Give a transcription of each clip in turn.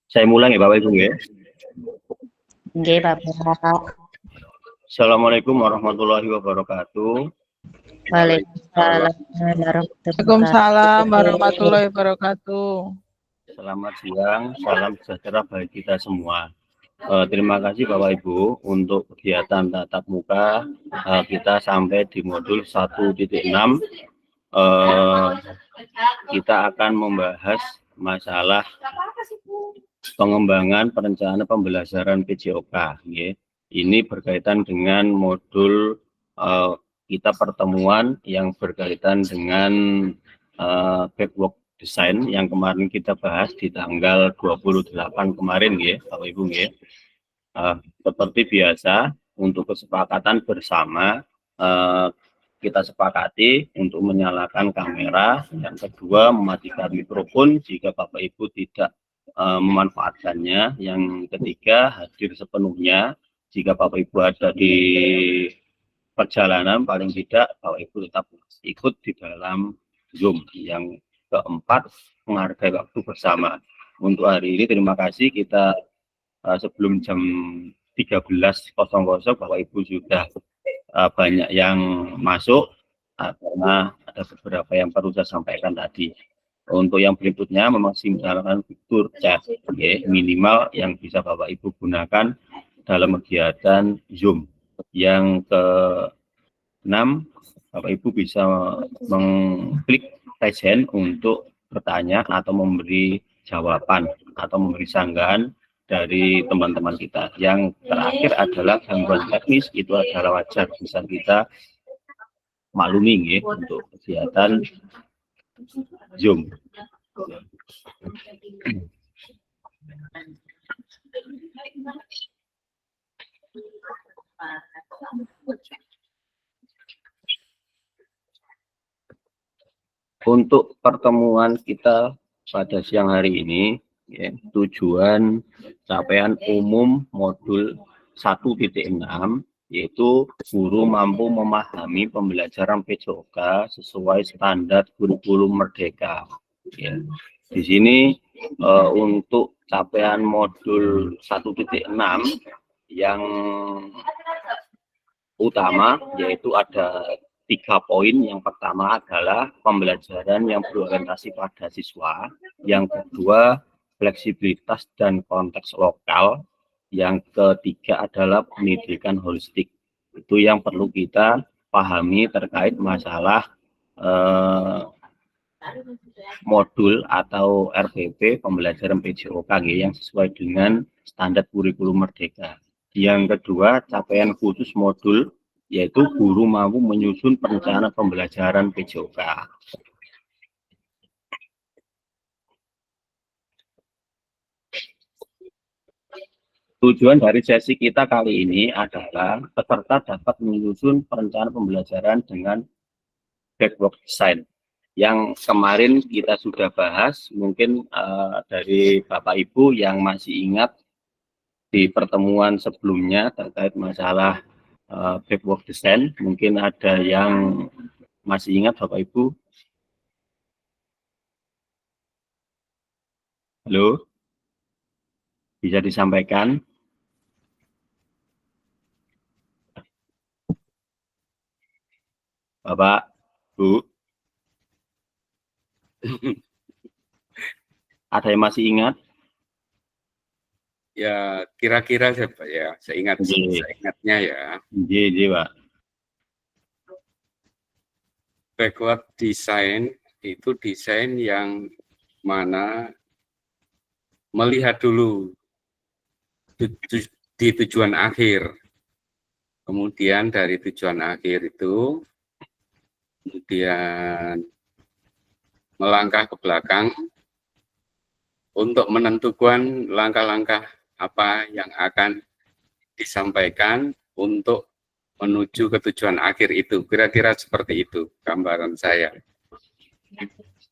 Saya mulai ya Bapak Ibu ya. Nggih, Bapak. Assalamualaikum warahmatullahi wabarakatuh. Waalaikumsalam warahmatullahi wabarakatuh. Selamat siang, salam sejahtera bagi kita semua. Terima kasih Bapak Ibu untuk kegiatan tatap muka kita sampai di modul 1.6. Kita akan membahas masalah pengembangan perencanaan pembelajaran PJOK. Ini berkaitan dengan modul kita pertemuan yang berkaitan dengan backward design yang kemarin kita bahas di tanggal 28 kemarin ya Bapak Ibu ya. Seperti biasa untuk kesepakatan bersama kita sepakati untuk menyalakan kamera, yang kedua mematikan mikrofon jika Bapak Ibu tidak memanfaatkannya, yang ketiga hadir sepenuhnya jika Bapak Ibu ada di perjalanan, paling tidak Bapak Ibu tetap ikut di dalam Zoom. Yang keempat, menghargai waktu bersama. Untuk hari ini terima kasih, kita sebelum jam 13.00 Bapak Ibu sudah banyak yang masuk karena ada beberapa yang perlu saya sampaikan tadi. Untuk yang berikutnya memaksimalkan fitur chat minimal yang bisa Bapak Ibu gunakan dalam kegiatan Zoom. Yang ke-6, Bapak Ibu bisa mengklik raise hand untuk bertanya atau memberi jawaban atau memberi sanggahan dari teman-teman kita. Yang terakhir adalah gangguan teknis, itu adalah wajar, bisa kita maklumi untuk kegiatan Zoom. Untuk pertemuan kita pada siang hari ini, tujuan capaian umum modul 1.6 yaitu guru mampu memahami pembelajaran PJOK sesuai standar kurikulum merdeka. Di sini untuk capaian modul 1.6 yang utama yaitu ada 3 poin. Yang pertama adalah pembelajaran yang berorientasi pada siswa. Yang kedua, fleksibilitas dan konteks lokal. Yang ketiga adalah pendidikan holistik. Itu yang perlu kita pahami terkait masalah modul atau RPP pembelajaran PJOK yang sesuai dengan standar kurikulum merdeka. Yang kedua, capaian khusus modul yaitu guru mampu menyusun perencanaan pembelajaran PJOK. Tujuan dari sesi kita kali ini adalah peserta dapat menyusun perencanaan pembelajaran dengan backward design. Yang kemarin kita sudah bahas, mungkin dari Bapak Ibu yang masih ingat di pertemuan sebelumnya terkait masalah backward design, mungkin ada yang masih ingat Bapak Ibu? Halo? Bisa disampaikan? Bapak, Bu? Ada yang masih ingat? Ya, kira-kira ya, seingatnya ya. Iya, Pak. Backward design itu desain yang mana melihat dulu di tujuan akhir. Kemudian dari tujuan akhir itu, kemudian melangkah ke belakang untuk menentukan langkah-langkah apa yang akan disampaikan untuk menuju ke tujuan akhir itu. Kira-kira seperti itu gambaran saya.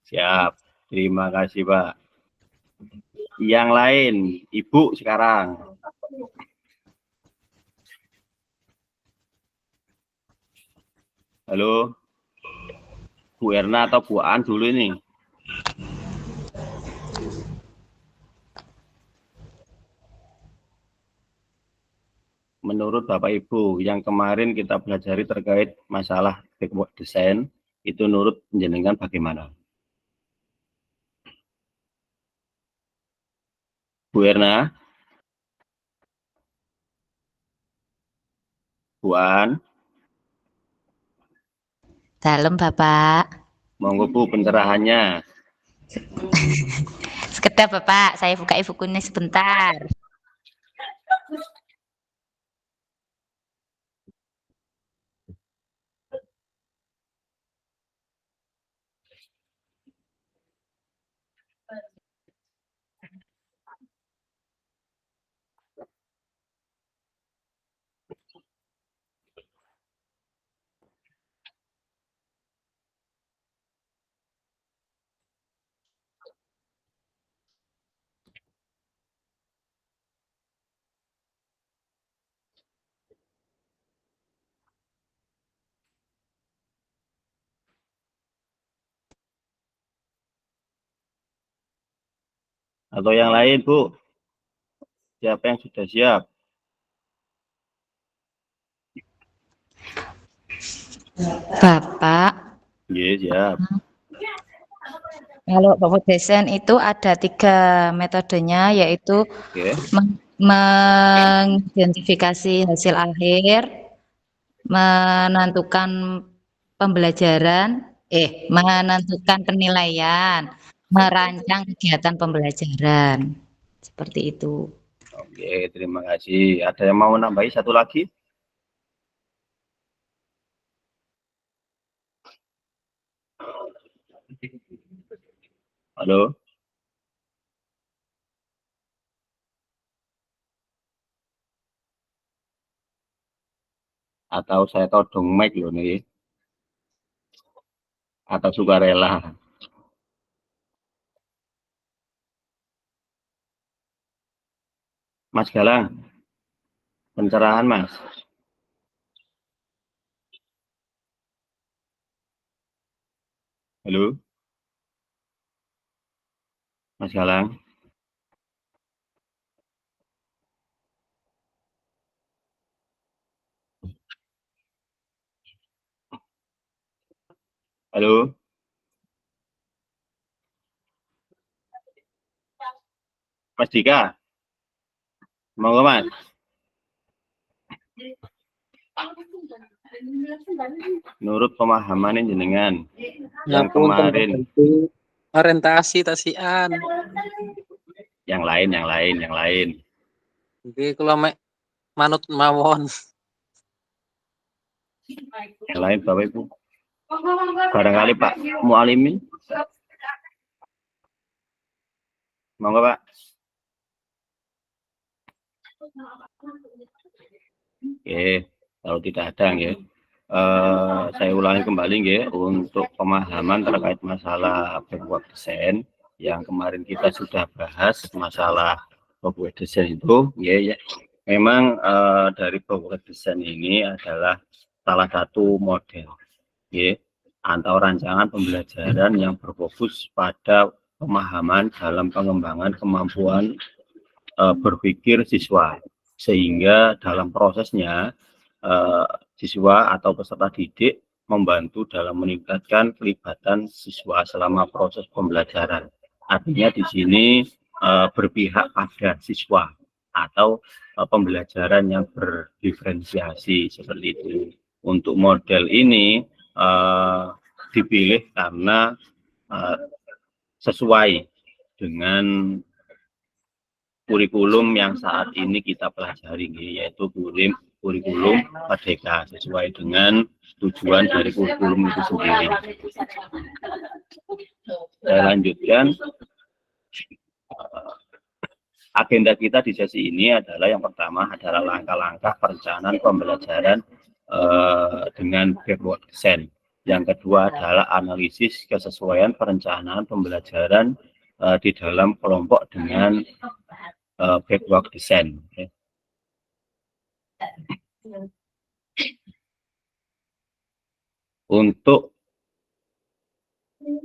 Siap. Terima kasih, Pak. Yang lain, Ibu sekarang. Halo, Bu Erna atau Bu An dulu ini. Menurut Bapak Ibu, yang kemarin kita pelajari terkait masalah backward design, itu menurut penjenengan bagaimana? Bu Erna? Bu An? Dalam Bapak. Monggo Bu pencerahannya. Sekedar Bapak, saya buka bukunya sebentar. Atau yang lain, Bu? Siapa yang sudah siap? Bapak, Iya, siap. kalau backward design itu ada 3 metodenya, yaitu Oke. mengidentifikasi hasil akhir, menentukan menentukan penilaian, merancang kegiatan pembelajaran. Seperti itu. Oke, terima kasih. Ada yang mau nambahi satu lagi? Halo? Atau saya todong mic loh nih? Atau sukarela? Mas Galang, pencerahan Mas. Halo? Mas Galang? Halo? Mas Dika? Monggo Mas. Menurut pemahaman jenengan yang kemarin, orientasi tasian. yang lain. Oke, kalau manut mawon. Yang lain Bapak Ibu. Barangkali Pak Mualimin. Monggo Pak. Oke, kalau tidak ada ya. Saya ulangi kembali ya untuk pemahaman terkait masalah backward design yang kemarin kita sudah bahas masalah backward design itu ya. Memang dari backward design ini adalah salah satu model ya atau rancangan pembelajaran yang berfokus pada pemahaman dalam pengembangan kemampuan berpikir siswa, sehingga dalam prosesnya siswa atau peserta didik membantu dalam meningkatkan kelibatan siswa selama proses pembelajaran. Artinya di sini berpihak pada siswa atau pembelajaran yang berdiferensiasi seperti itu. Untuk model ini dipilih karena sesuai dengan kurikulum yang saat ini kita pelajari, yaitu kurikulum Merdeka, sesuai dengan tujuan dari kurikulum itu sendiri. Saya lanjutkan. Agenda kita di sesi ini adalah yang pertama adalah langkah-langkah perencanaan pembelajaran dengan backward design. Yang kedua adalah analisis kesesuaian perencanaan pembelajaran di dalam kelompok dengan backward design. Untuk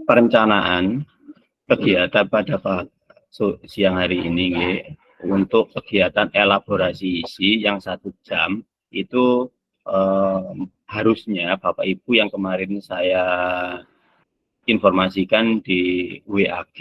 perencanaan kegiatan pada siang hari ini, untuk kegiatan elaborasi isi yang 1 jam itu harusnya Bapak Ibu yang kemarin saya informasikan di WAG,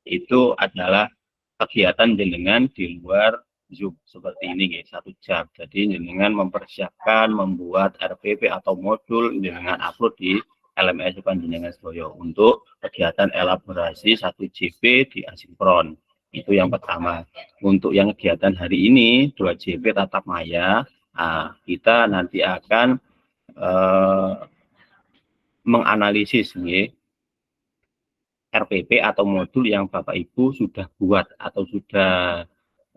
itu adalah kegiatan jenengan di luar Zoom seperti ini, 1 jam. Jadi jenengan mempersiapkan membuat RPP atau modul jenengan upload di LMS Panjenengan Sedoyo untuk kegiatan elaborasi 1 JP di asinkron. Itu yang pertama. Untuk yang kegiatan hari ini 2 JP tatap maya, kita nanti akan menganalisis RPP atau modul yang Bapak Ibu sudah buat atau sudah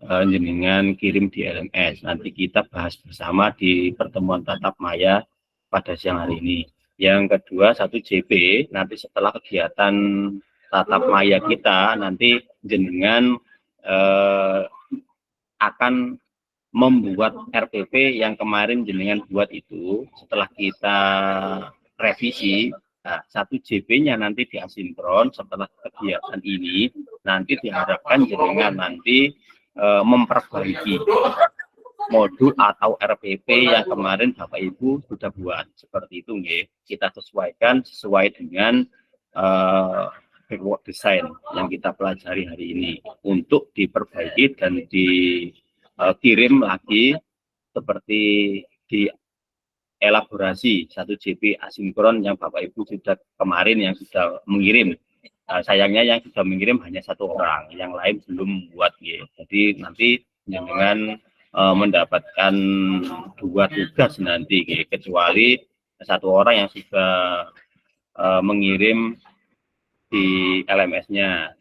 jenengan kirim di LMS. Nanti kita bahas bersama di pertemuan tatap maya pada siang hari ini. Yang kedua 1 JP, nanti setelah kegiatan tatap maya kita, nanti jenengan akan membuat RPP yang kemarin jenengan buat itu. Setelah kita revisi, 1 JP-nya nanti diasinkron. Setelah kegiatan ini, nanti diharapkan jenengan nanti memperbaiki modul atau RPP yang kemarin Bapak Ibu sudah buat. Seperti itu, kita sesuaikan sesuai dengan backward design yang kita pelajari hari ini untuk diperbaiki dan dikirim lagi seperti di elaborasi 1 JP asinkron yang Bapak Ibu sudah kemarin yang sudah mengirim. Sayangnya yang sudah mengirim hanya 1 orang, yang lain belum buat. Jadi nanti dengan mendapatkan 2 tugas nanti, kecuali 1 orang yang sudah mengirim di LMS-nya.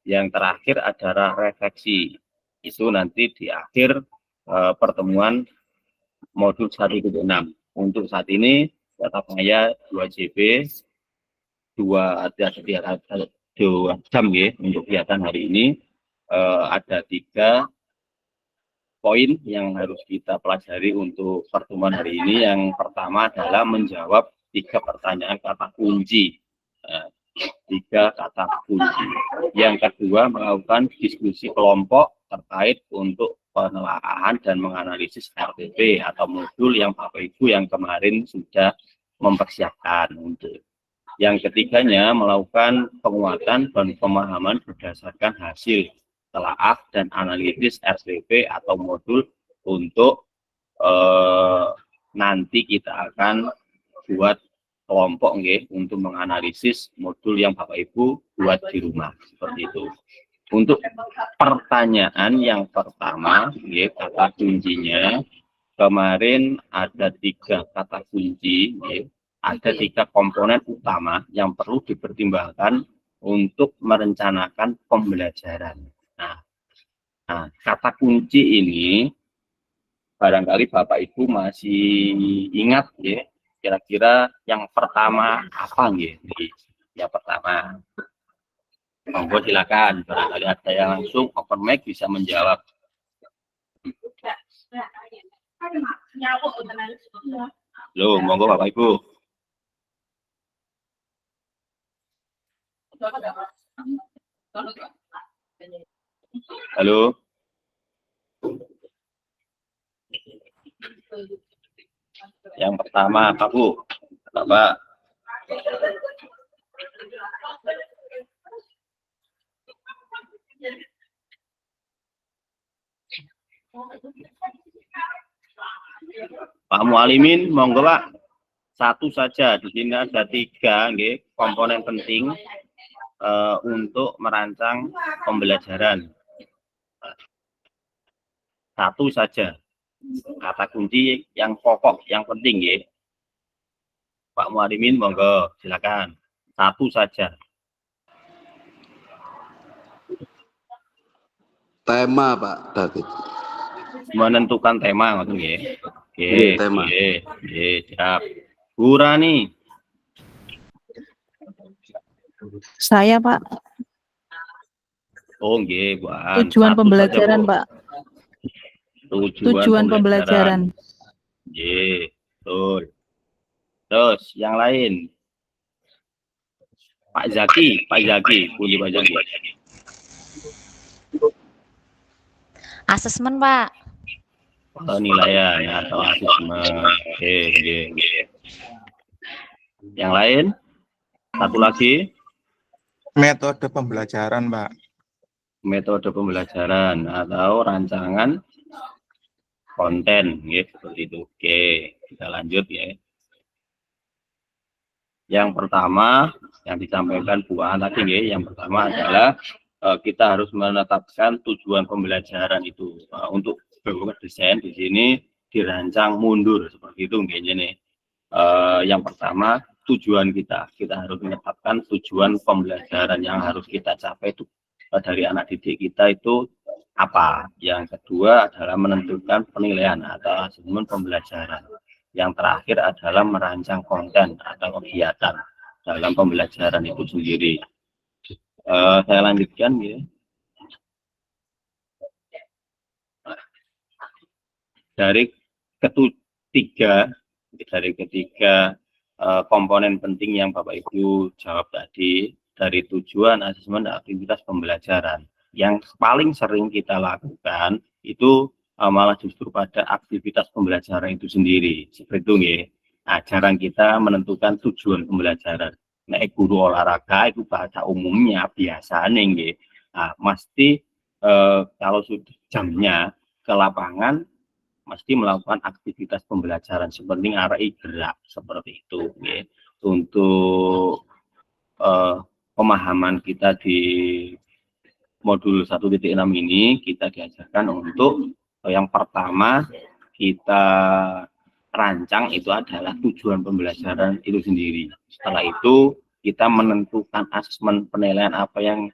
Yang terakhir adalah refleksi. Itu nanti di akhir pertemuan modul 1.6. Untuk saat ini tatap maya 2 JP, 2 jam untuk kegiatan hari ini. Ada 3 poin yang harus kita pelajari untuk pertemuan hari ini. Yang pertama adalah menjawab 3 pertanyaan kata kunci. 3 kata kunci. Yang kedua melakukan diskusi kelompok terkait untuk penelaahan dan menganalisis RPP atau modul yang Bapak Ibu yang kemarin sudah mempersiapkan untuk. Yang ketiganya melakukan penguatan dan pemahaman berdasarkan hasil telaah dan analisis RPP atau modul untuk nanti kita akan buat kelompok untuk menganalisis modul yang Bapak Ibu buat di rumah seperti itu. Untuk pertanyaan yang pertama, kata kuncinya kemarin ada 3 kata kunci, ada 3 komponen utama yang perlu dipertimbangkan untuk merencanakan pembelajaran. Nah, kata kunci ini barangkali Bapak Ibu masih ingat, kira-kira yang pertama apa? Yang pertama, monggo silakan, barangkali ada yang langsung open mic bisa menjawab. Loh, monggo Bapak Ibu. Halo. Yang pertama apa, Bu? Bapak. Pak Mualimin, monggo Pak. 1 saja. Di sini ada 3 komponen penting untuk merancang pembelajaran. 1 saja. Kata kunci yang pokok, yang penting, Pak Mualimin, monggo silakan. 1 saja. Tema, Pak David. Menentukan tema, ngoten nggih. tema. Siap. Bu Rani. Saya, Pak. Oh, nggih, Bu An. Tujuan Satu pembelajaran, saja, Bu. Pak. Tujuan Tujuan pembelajaran. Nggih, betul. Terus yang lain. Pak Zaki, pundi Pak Zaki. Asesmen, Pak. Penilaian atau asesmen. Oke. Yang lain? Satu lagi. Metode pembelajaran, Pak. Metode pembelajaran atau rancangan konten, ya, seperti itu. Oke, kita lanjut ya. Yang pertama yang disampaikan Bu An tadi, ya, yang pertama adalah kita harus menetapkan tujuan pembelajaran itu. Untuk berbagai desain di sini dirancang mundur seperti itu, kayaknya nih. Yang pertama tujuan kita harus menetapkan tujuan pembelajaran yang harus kita capai itu dari anak didik kita itu apa. Yang kedua adalah menentukan penilaian atau asesmen pembelajaran. Yang terakhir adalah merancang konten atau kegiatan dalam pembelajaran itu sendiri. Saya lanjutkan ya. Dari ketiga komponen penting yang Bapak Ibu jawab tadi, dari tujuan, asesmen, dan aktivitas pembelajaran, yang paling sering kita lakukan itu malah justru pada aktivitas pembelajaran itu sendiri. Seperti itu ya. Nah, jarang kita menentukan tujuan pembelajaran. Nah, guru olahraga itu bahasa umumnya biasanya nggih. Nah, mesti kalau sudah jamnya ke lapangan mesti melakukan aktivitas pembelajaran seperti ngarai gerak seperti itu ya. Untuk pemahaman kita di modul 1.6 ini kita diajarkan untuk yang pertama kita rancang itu adalah tujuan pembelajaran itu sendiri. Setelah itu kita menentukan asesmen penilaian apa yang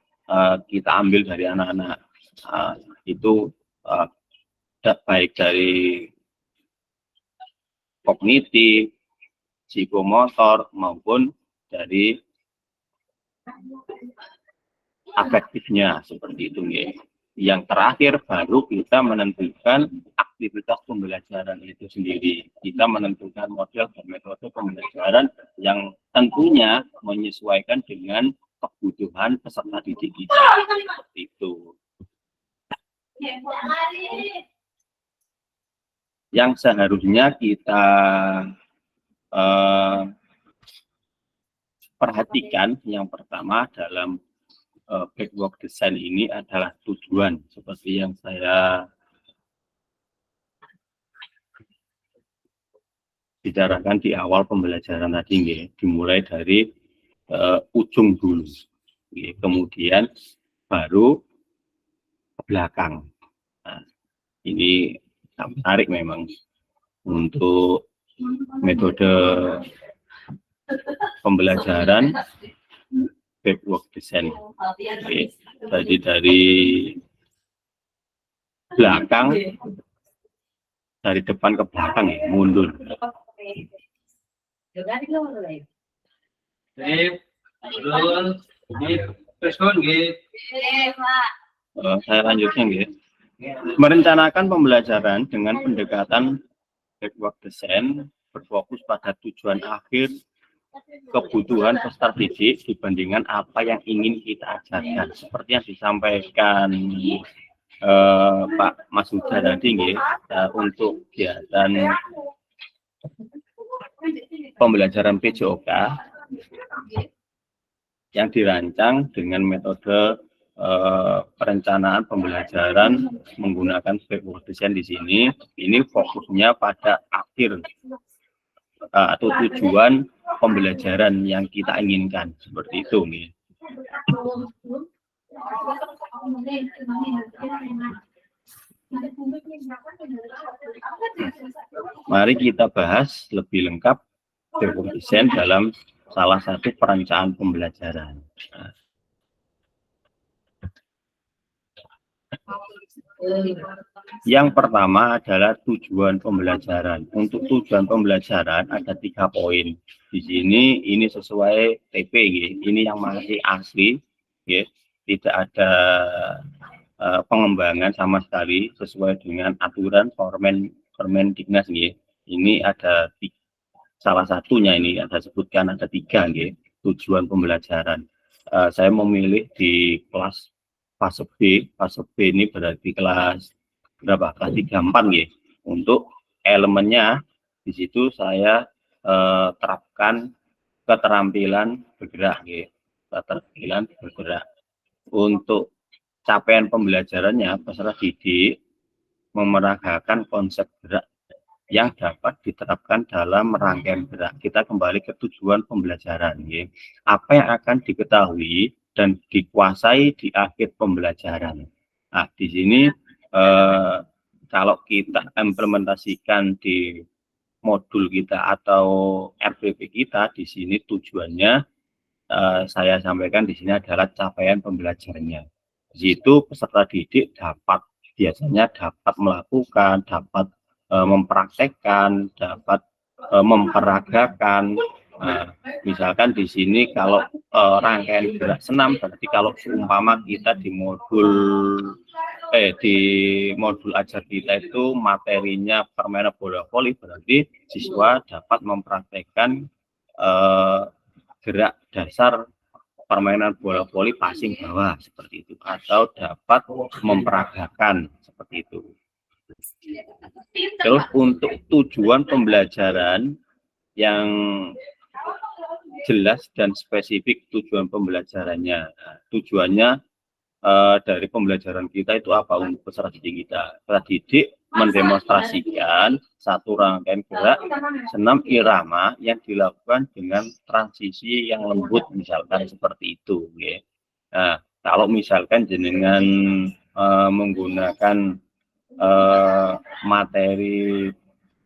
kita ambil dari anak-anak itu baik dari kognitif, psikomotor maupun dari afektifnya seperti itu ya. Yang terakhir baru kita menentukan aktivitas pembelajaran itu sendiri. Kita menentukan model dan metode pembelajaran yang tentunya menyesuaikan dengan kebutuhan peserta didik kita. Seperti itu. Yang seharusnya kita perhatikan yang pertama dalam backwalk design ini adalah tujuan, seperti yang saya bicarakan di awal pembelajaran tadi, dimulai dari ujung dulu, kemudian baru ke belakang. Nah, ini menarik memang untuk metode pembelajaran backwalk design. Jadi dari belakang, dari depan ke belakang ya, mundur. Saya lanjutkan ya. Merencanakan pembelajaran dengan pendekatan backwalk design berfokus pada tujuan akhir, kebutuhan peserta didik dibandingkan apa yang ingin kita ajarkan. Seperti yang disampaikan Pak Mas Huda tadi, untuk kegiatan pembelajaran PJOK yang dirancang dengan metode perencanaan pembelajaran menggunakan backwalk design di sini, ini fokusnya pada akhir atau tujuan pembelajaran yang kita inginkan, seperti itu nih. Mari kita bahas lebih lengkap backwalk design dalam salah satu perencanaan pembelajaran. Yang pertama adalah tujuan pembelajaran. Untuk tujuan pembelajaran ada 3 poin. Di sini ini sesuai TP, ya. Ini yang masih asli, ya. Tidak ada pengembangan sama sekali sesuai dengan aturan Permendiknas, ya. Ini ada salah satunya ini ada sebutkan ada 3, ya, tujuan pembelajaran. Saya memilih di kelas fase B. Fase B ini berarti kelas berapa? Kelas 3-4, ya. Untuk elemennya di situ saya terapkan keterampilan bergerak, ya. Keterampilan bergerak. Untuk capaian pembelajarannya, peserta didik memeragakan konsep gerak yang dapat diterapkan dalam rangkaian gerak. Kita kembali ke tujuan pembelajaran, ya. Apa yang akan diketahui dan dikuasai di akhir pembelajaran. Nah, di sini kalau kita implementasikan di modul kita atau RPP kita, di sini tujuannya saya sampaikan di sini adalah capaian pembelajarannya. Di situ peserta didik biasanya dapat melakukan, dapat mempraktekkan, dapat memperagakan. Misalkan di sini kalau rangkaian gerak senam, berarti kalau seumpama kita di modul ajar kita itu materinya permainan bola voli, berarti siswa dapat mempraktekkan gerak dasar permainan bola voli passing bawah seperti itu, atau dapat memperagakan seperti itu. Terus untuk tujuan pembelajaran yang jelas dan spesifik tujuan pembelajarannya. Tujuannya dari pembelajaran kita itu apa untuk peserta didik kita? Peserta didik mendemonstrasikan satu rangkaian gerak senam irama yang dilakukan dengan transisi yang lembut, misalkan seperti itu. Ya. Nah, kalau misalkan jenengan menggunakan materi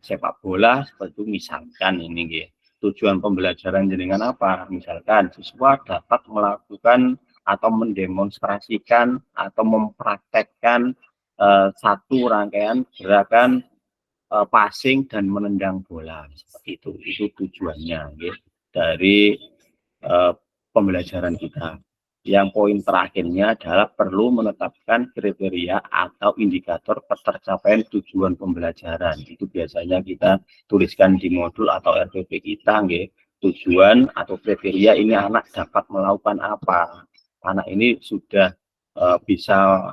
sepak bola seperti itu, misalkan ini, ya. Tujuan pembelajaran jenengan apa? Misalkan siswa dapat melakukan atau mendemonstrasikan atau mempraktekkan satu rangkaian gerakan passing dan menendang bola seperti itu. Itu tujuannya, ya, dari pembelajaran kita. Yang poin terakhirnya adalah perlu menetapkan kriteria atau indikator tercapaian tujuan pembelajaran. Itu biasanya kita tuliskan di modul atau RPP kita, ya. Tujuan atau kriteria ini anak dapat melakukan apa. Anak ini sudah bisa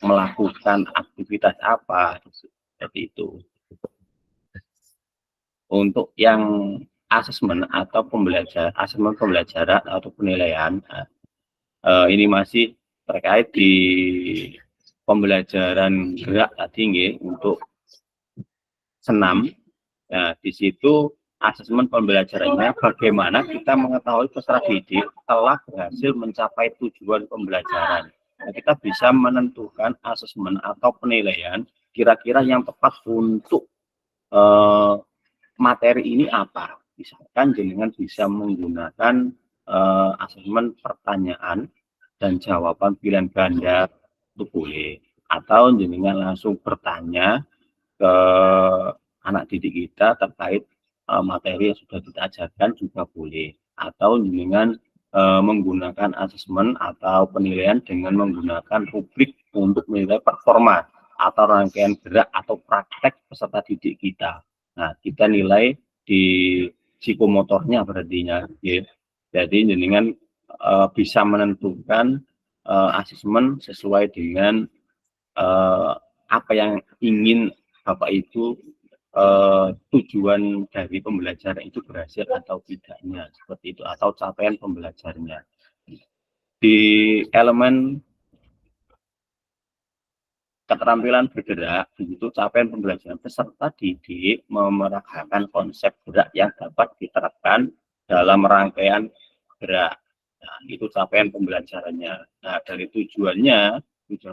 melakukan aktivitas apa, seperti itu. Untuk yang asesmen atau asesmen pembelajaran atau penilaian, ini masih terkait di pembelajaran gerak tadi, nggih, untuk senam. Nah, di situ asesmen pembelajarannya bagaimana kita mengetahui peserta didik telah berhasil mencapai tujuan pembelajaran. Nah, kita bisa menentukan asesmen atau penilaian kira-kira yang tepat untuk materi ini apa. Misalkan jenengan bisa menggunakan asesmen pertanyaan dan jawaban pilihan ganda itu boleh, atau jenengan langsung bertanya ke anak didik kita terkait materi yang sudah kita ajarkan juga boleh, atau jenengan menggunakan asesmen atau penilaian dengan menggunakan rubrik untuk menilai performa atau rangkaian gerak atau praktek peserta didik kita. Nah, kita nilai di psikomotornya berarti, ya. Jadi jenengan bisa menentukan asesmen sesuai dengan apa yang ingin Bapak Ibu tujuan dari pembelajaran itu berhasil atau tidaknya, seperti itu, atau capaian pembelajarannya. Di elemen keterampilan bergerak, itu capaian pembelajaran peserta didik memeragakan konsep gerak yang dapat diterapkan dalam rangkaian gerak. Nah, itu capaian pembelajarannya. Nah, dari tujuan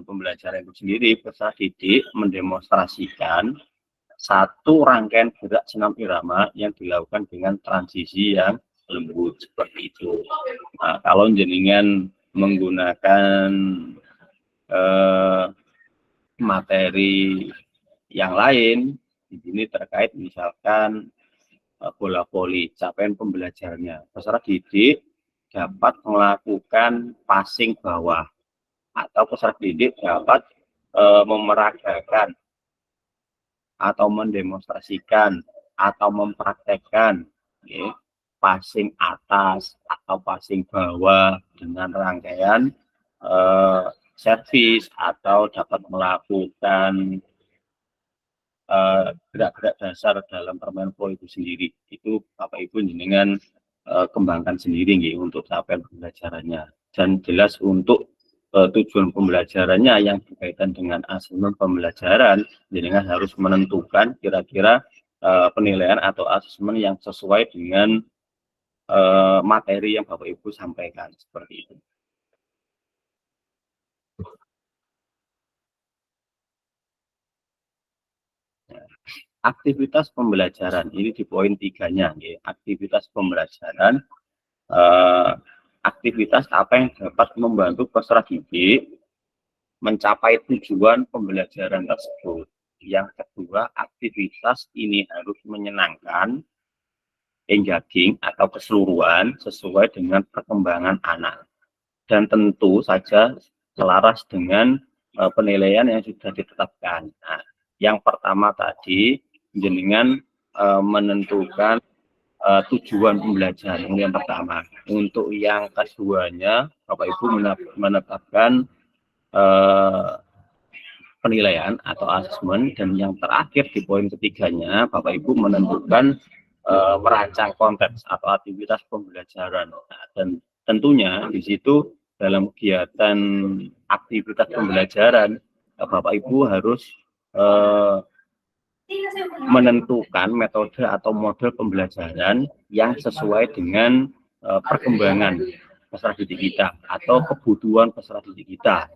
pembelajaran itu sendiri, peserta didik mendemonstrasikan satu rangkaian gerak senam irama yang dilakukan dengan transisi yang lembut, seperti itu. Nah, kalau jenengan menggunakan materi yang lain di sini terkait misalkan bola voli, capaian pembelajarannya. Peserta didik dapat melakukan passing bawah atau peserta didik dapat memeragakan atau mendemonstrasikan atau mempraktekkan passing atas atau passing bawah dengan rangkaian servis atau dapat melakukan gerak-gerak dasar dalam permainan voli itu sendiri. Itu Bapak Ibu jenengan kembangkan sendiri untuk capaian pembelajarannya. Dan jelas untuk tujuan pembelajarannya yang berkaitan dengan asesmen pembelajaran, jenengan harus menentukan kira-kira penilaian atau asesmen yang sesuai dengan materi yang Bapak Ibu sampaikan, seperti itu. Aktivitas pembelajaran ini di poin 3-nya, aktivitas pembelajaran, aktivitas apa yang dapat membantu peserta didik mencapai tujuan pembelajaran tersebut. Yang kedua, aktivitas ini harus menyenangkan, engaging atau keseluruhan sesuai dengan perkembangan anak dan tentu saja selaras dengan penilaian yang sudah ditetapkan. Nah, yang pertama tadi jenengan menentukan tujuan pembelajaran yang pertama. Untuk yang keduanya, Bapak Ibu menetapkan penilaian atau asesmen, dan yang terakhir di poin ketiganya, Bapak Ibu menentukan merancang konteks atau aktivitas pembelajaran. Nah, dan tentunya di situ dalam kegiatan aktivitas pembelajaran, Bapak Ibu harus menentukan metode atau model pembelajaran yang sesuai dengan perkembangan peserta didik kita atau kebutuhan peserta didik kita.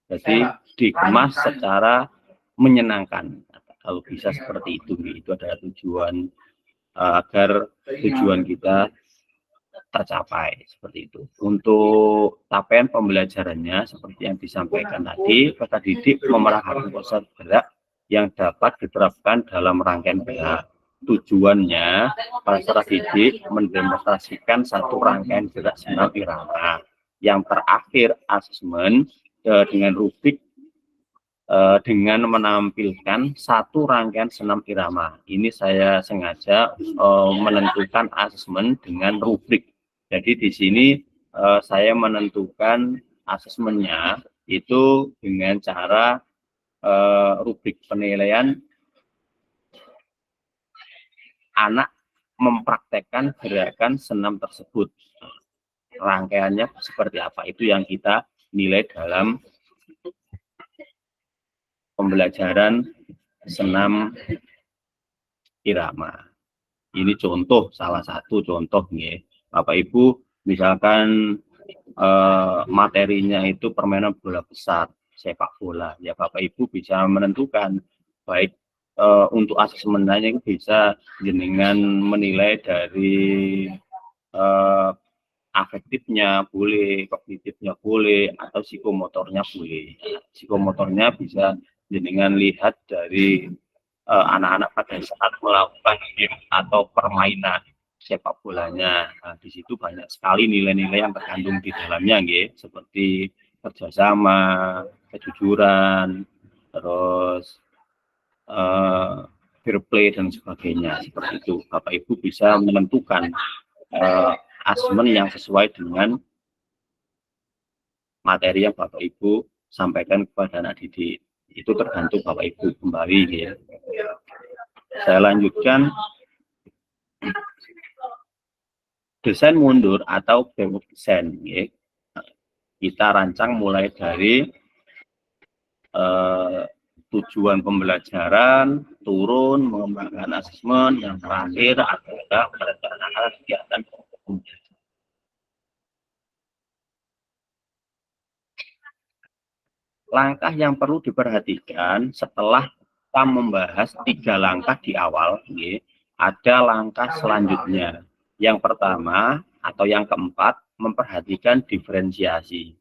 Jadi dikemas secara menyenangkan. Kalau bisa seperti itu adalah tujuan agar tujuan kita tercapai, seperti itu. Untuk capaian pembelajarannya seperti yang disampaikan tadi, peserta didik memeragakan proses gerak yang dapat diterapkan dalam rangkaian gerak. Tujuannya peserta didik mendemonstrasikan satu rangkaian gerak senam irama. Yang terakhir asesmen dengan rubrik dengan menampilkan satu rangkaian senam irama. Ini saya sengaja menentukan asesmen dengan rubrik. Jadi di sini saya menentukan asesmennya itu dengan cara rubrik penilaian anak mempraktekkan gerakan senam tersebut. Rangkaiannya seperti apa, itu yang kita nilai dalam pembelajaran senam irama. Ini contoh, salah satu contoh nih, Bapak Ibu. Misalkan materinya itu permainan bola besar, sepak bola, ya Bapak Ibu bisa menentukan baik untuk asesmennya bisa jenengan menilai dari afektifnya boleh, kognitifnya boleh, atau psikomotornya boleh. Psikomotornya bisa jenengan lihat dari anak-anak pada saat melakukan game atau permainan sepak bolanya. Nah, di situ banyak sekali nilai-nilai yang terkandung di dalamnya, seperti kerjasama, kejujuran, terus fair play dan sebagainya. Seperti itu, Bapak Ibu bisa menentukan asesmen yang sesuai dengan materi yang Bapak Ibu sampaikan kepada anak didik. Itu tergantung Bapak Ibu kembali. Saya lanjutkan. Desain mundur atau backward design. Kita rancang mulai dari tujuan pembelajaran, turun, mengembangkan asesmen, yang terakhir adalah perencanaan kegiatan pembelajaran. Langkah yang perlu diperhatikan setelah kita membahas 3 langkah di awal, ada langkah selanjutnya. Yang pertama atau yang keempat, memperhatikan diferensiasi.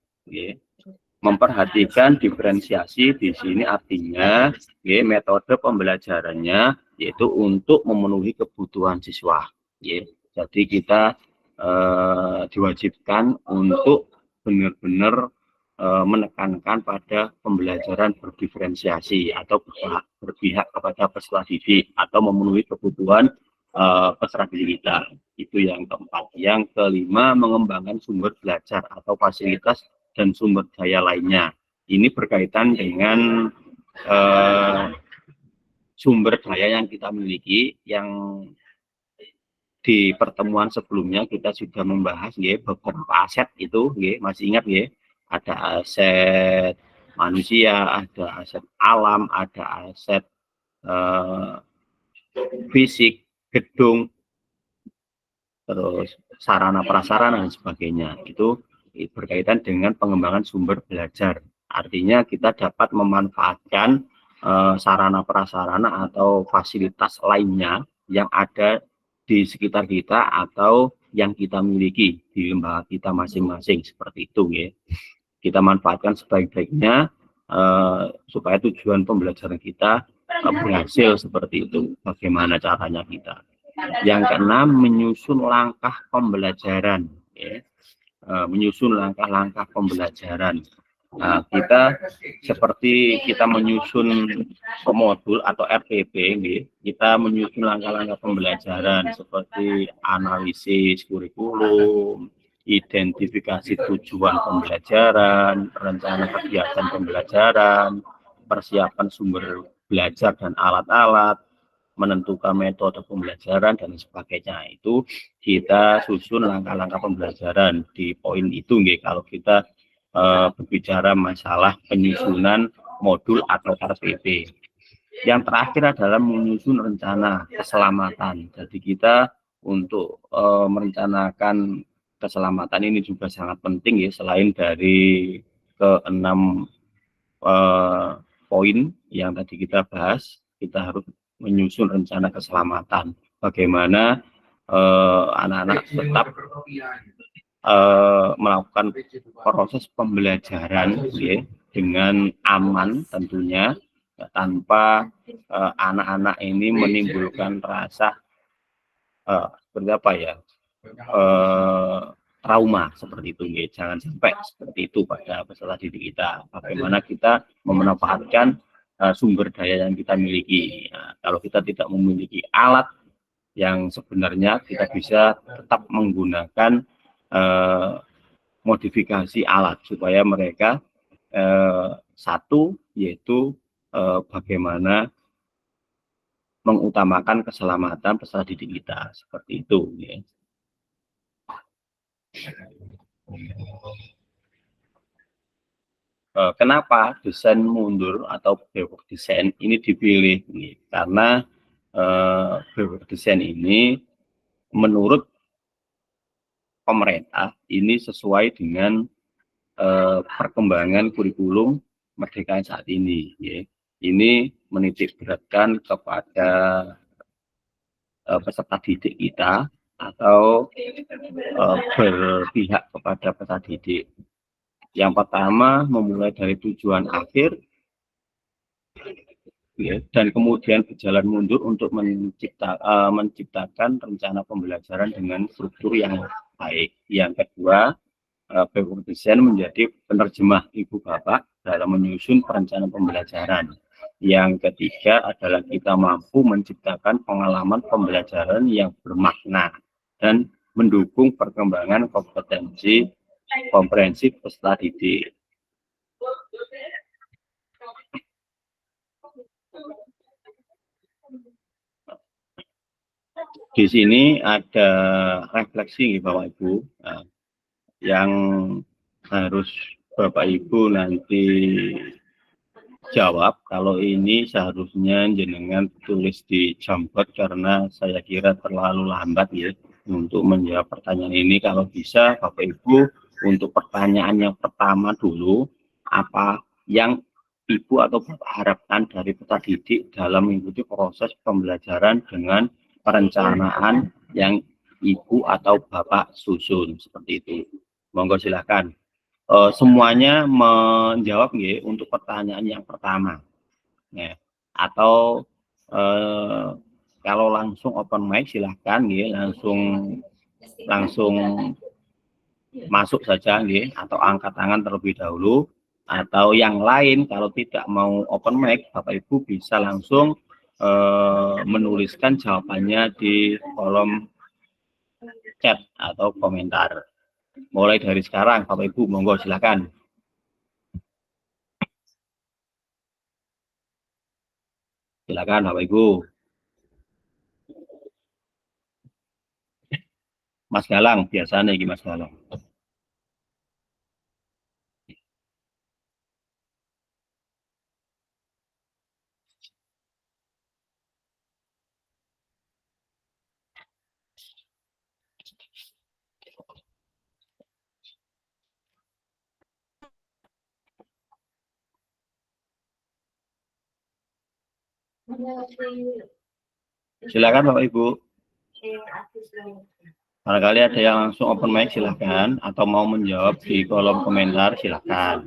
memperhatikan diferensiasi di sini artinya metode pembelajarannya yaitu untuk memenuhi kebutuhan siswa. Jadi kita diwajibkan untuk benar-benar menekankan pada pembelajaran berdiferensiasi atau berpihak kepada peserta didik atau memenuhi kebutuhan peserta didik kita. Itu yang keempat. Yang kelima, mengembangkan sumber belajar atau fasilitas dan sumber daya lainnya. Ini berkaitan dengan sumber daya yang kita miliki, yang di pertemuan sebelumnya kita sudah membahas beberapa aset itu, masih ingat ada aset manusia, ada aset alam, ada aset fisik, gedung, terus sarana prasarana dan sebagainya. Itu berkaitan dengan pengembangan sumber belajar. Artinya kita dapat memanfaatkan sarana prasarana atau fasilitas lainnya yang ada di sekitar kita atau yang kita miliki di lembaga kita masing-masing, seperti itu Kita manfaatkan sebaik-baiknya supaya tujuan pembelajaran kita berhasil, seperti itu. Bagaimana caranya kita? Yang keenam, menyusun langkah pembelajaran. Menyusun langkah-langkah pembelajaran. Nah, kita seperti kita menyusun modul atau RPP, kita menyusun langkah-langkah pembelajaran seperti analisis kurikulum, identifikasi tujuan pembelajaran, rencana kegiatan pembelajaran, persiapan sumber belajar dan alat-alat, menentukan metode pembelajaran dan sebagainya. Itu kita susun langkah-langkah pembelajaran di poin itu kalau kita berbicara masalah penyusunan modul atau RPP. Yang terakhir adalah menyusun rencana keselamatan. Jadi kita untuk merencanakan keselamatan ini juga sangat penting selain dari keenam poin yang tadi kita bahas, kita harus menyusun rencana keselamatan. Bagaimana anak-anak tetap melakukan proses pembelajaran dengan aman tentunya, tanpa anak-anak ini menimbulkan rasa seperti apa trauma seperti itu. Jangan sampai seperti itu pada peserta didik kita. Bagaimana kita memanfaatkan sumber daya yang kita miliki. Nah, kalau kita tidak memiliki alat yang sebenarnya, kita bisa tetap menggunakan modifikasi alat supaya mereka satu, yaitu bagaimana mengutamakan keselamatan peserta didik kita, seperti itu. Kenapa desain mundur atau backward design ini dipilih? Karena backward design ini menurut pemerintah ini sesuai dengan perkembangan kurikulum Merdeka saat ini. Ini menitik beratkan kepada peserta didik kita atau berpihak kepada peserta didik. Yang pertama, memulai dari tujuan akhir dan kemudian berjalan mundur untuk menciptakan rencana pembelajaran dengan struktur yang baik. Yang kedua, backward design menjadi penerjemah ibu bapak dalam menyusun perencanaan pembelajaran. Yang ketiga adalah kita mampu menciptakan pengalaman pembelajaran yang bermakna dan mendukung perkembangan kompetensi komprehensif peserta didik. Di sini ada refleksi Bapak Ibu yang harus Bapak Ibu nanti jawab. Kalau ini seharusnya jenengan tulis di Jamboard karena saya kira terlalu lambat untuk menjawab pertanyaan ini. Kalau bisa Bapak Ibu untuk pertanyaan yang pertama dulu, apa yang Ibu atau Bapak harapkan dari peserta didik dalam mengikuti proses pembelajaran dengan perencanaan yang Ibu atau Bapak susun, seperti itu. Monggo silakan. semuanya menjawab nggih untuk pertanyaan yang pertama. Ya. Atau kalau langsung open mic silahkan nggih, langsung masuk saja nggih, atau angkat tangan terlebih dahulu. Atau yang lain kalau tidak mau open mic, Bapak Ibu bisa langsung menuliskan jawabannya di kolom chat atau komentar. Mulai dari sekarang, Bapak Ibu, monggo silakan. Silakan Bapak Ibu. Mas Galang, biasanya iki Mas Galang. Silakan Bapak Ibu. Barangkali ada yang langsung open mic silahkan, atau mau menjawab di kolom komentar silahkan.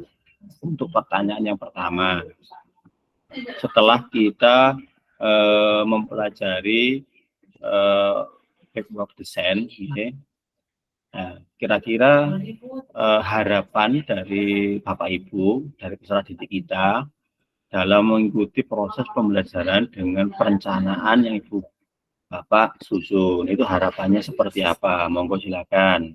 Untuk pertanyaan yang pertama, setelah kita mempelajari backward design, kira-kira harapan dari Bapak Ibu, dari peserta didik kita dalam mengikuti proses pembelajaran dengan perencanaan yang Ibu Bapak susun, itu harapannya seperti apa? Monggo silakan.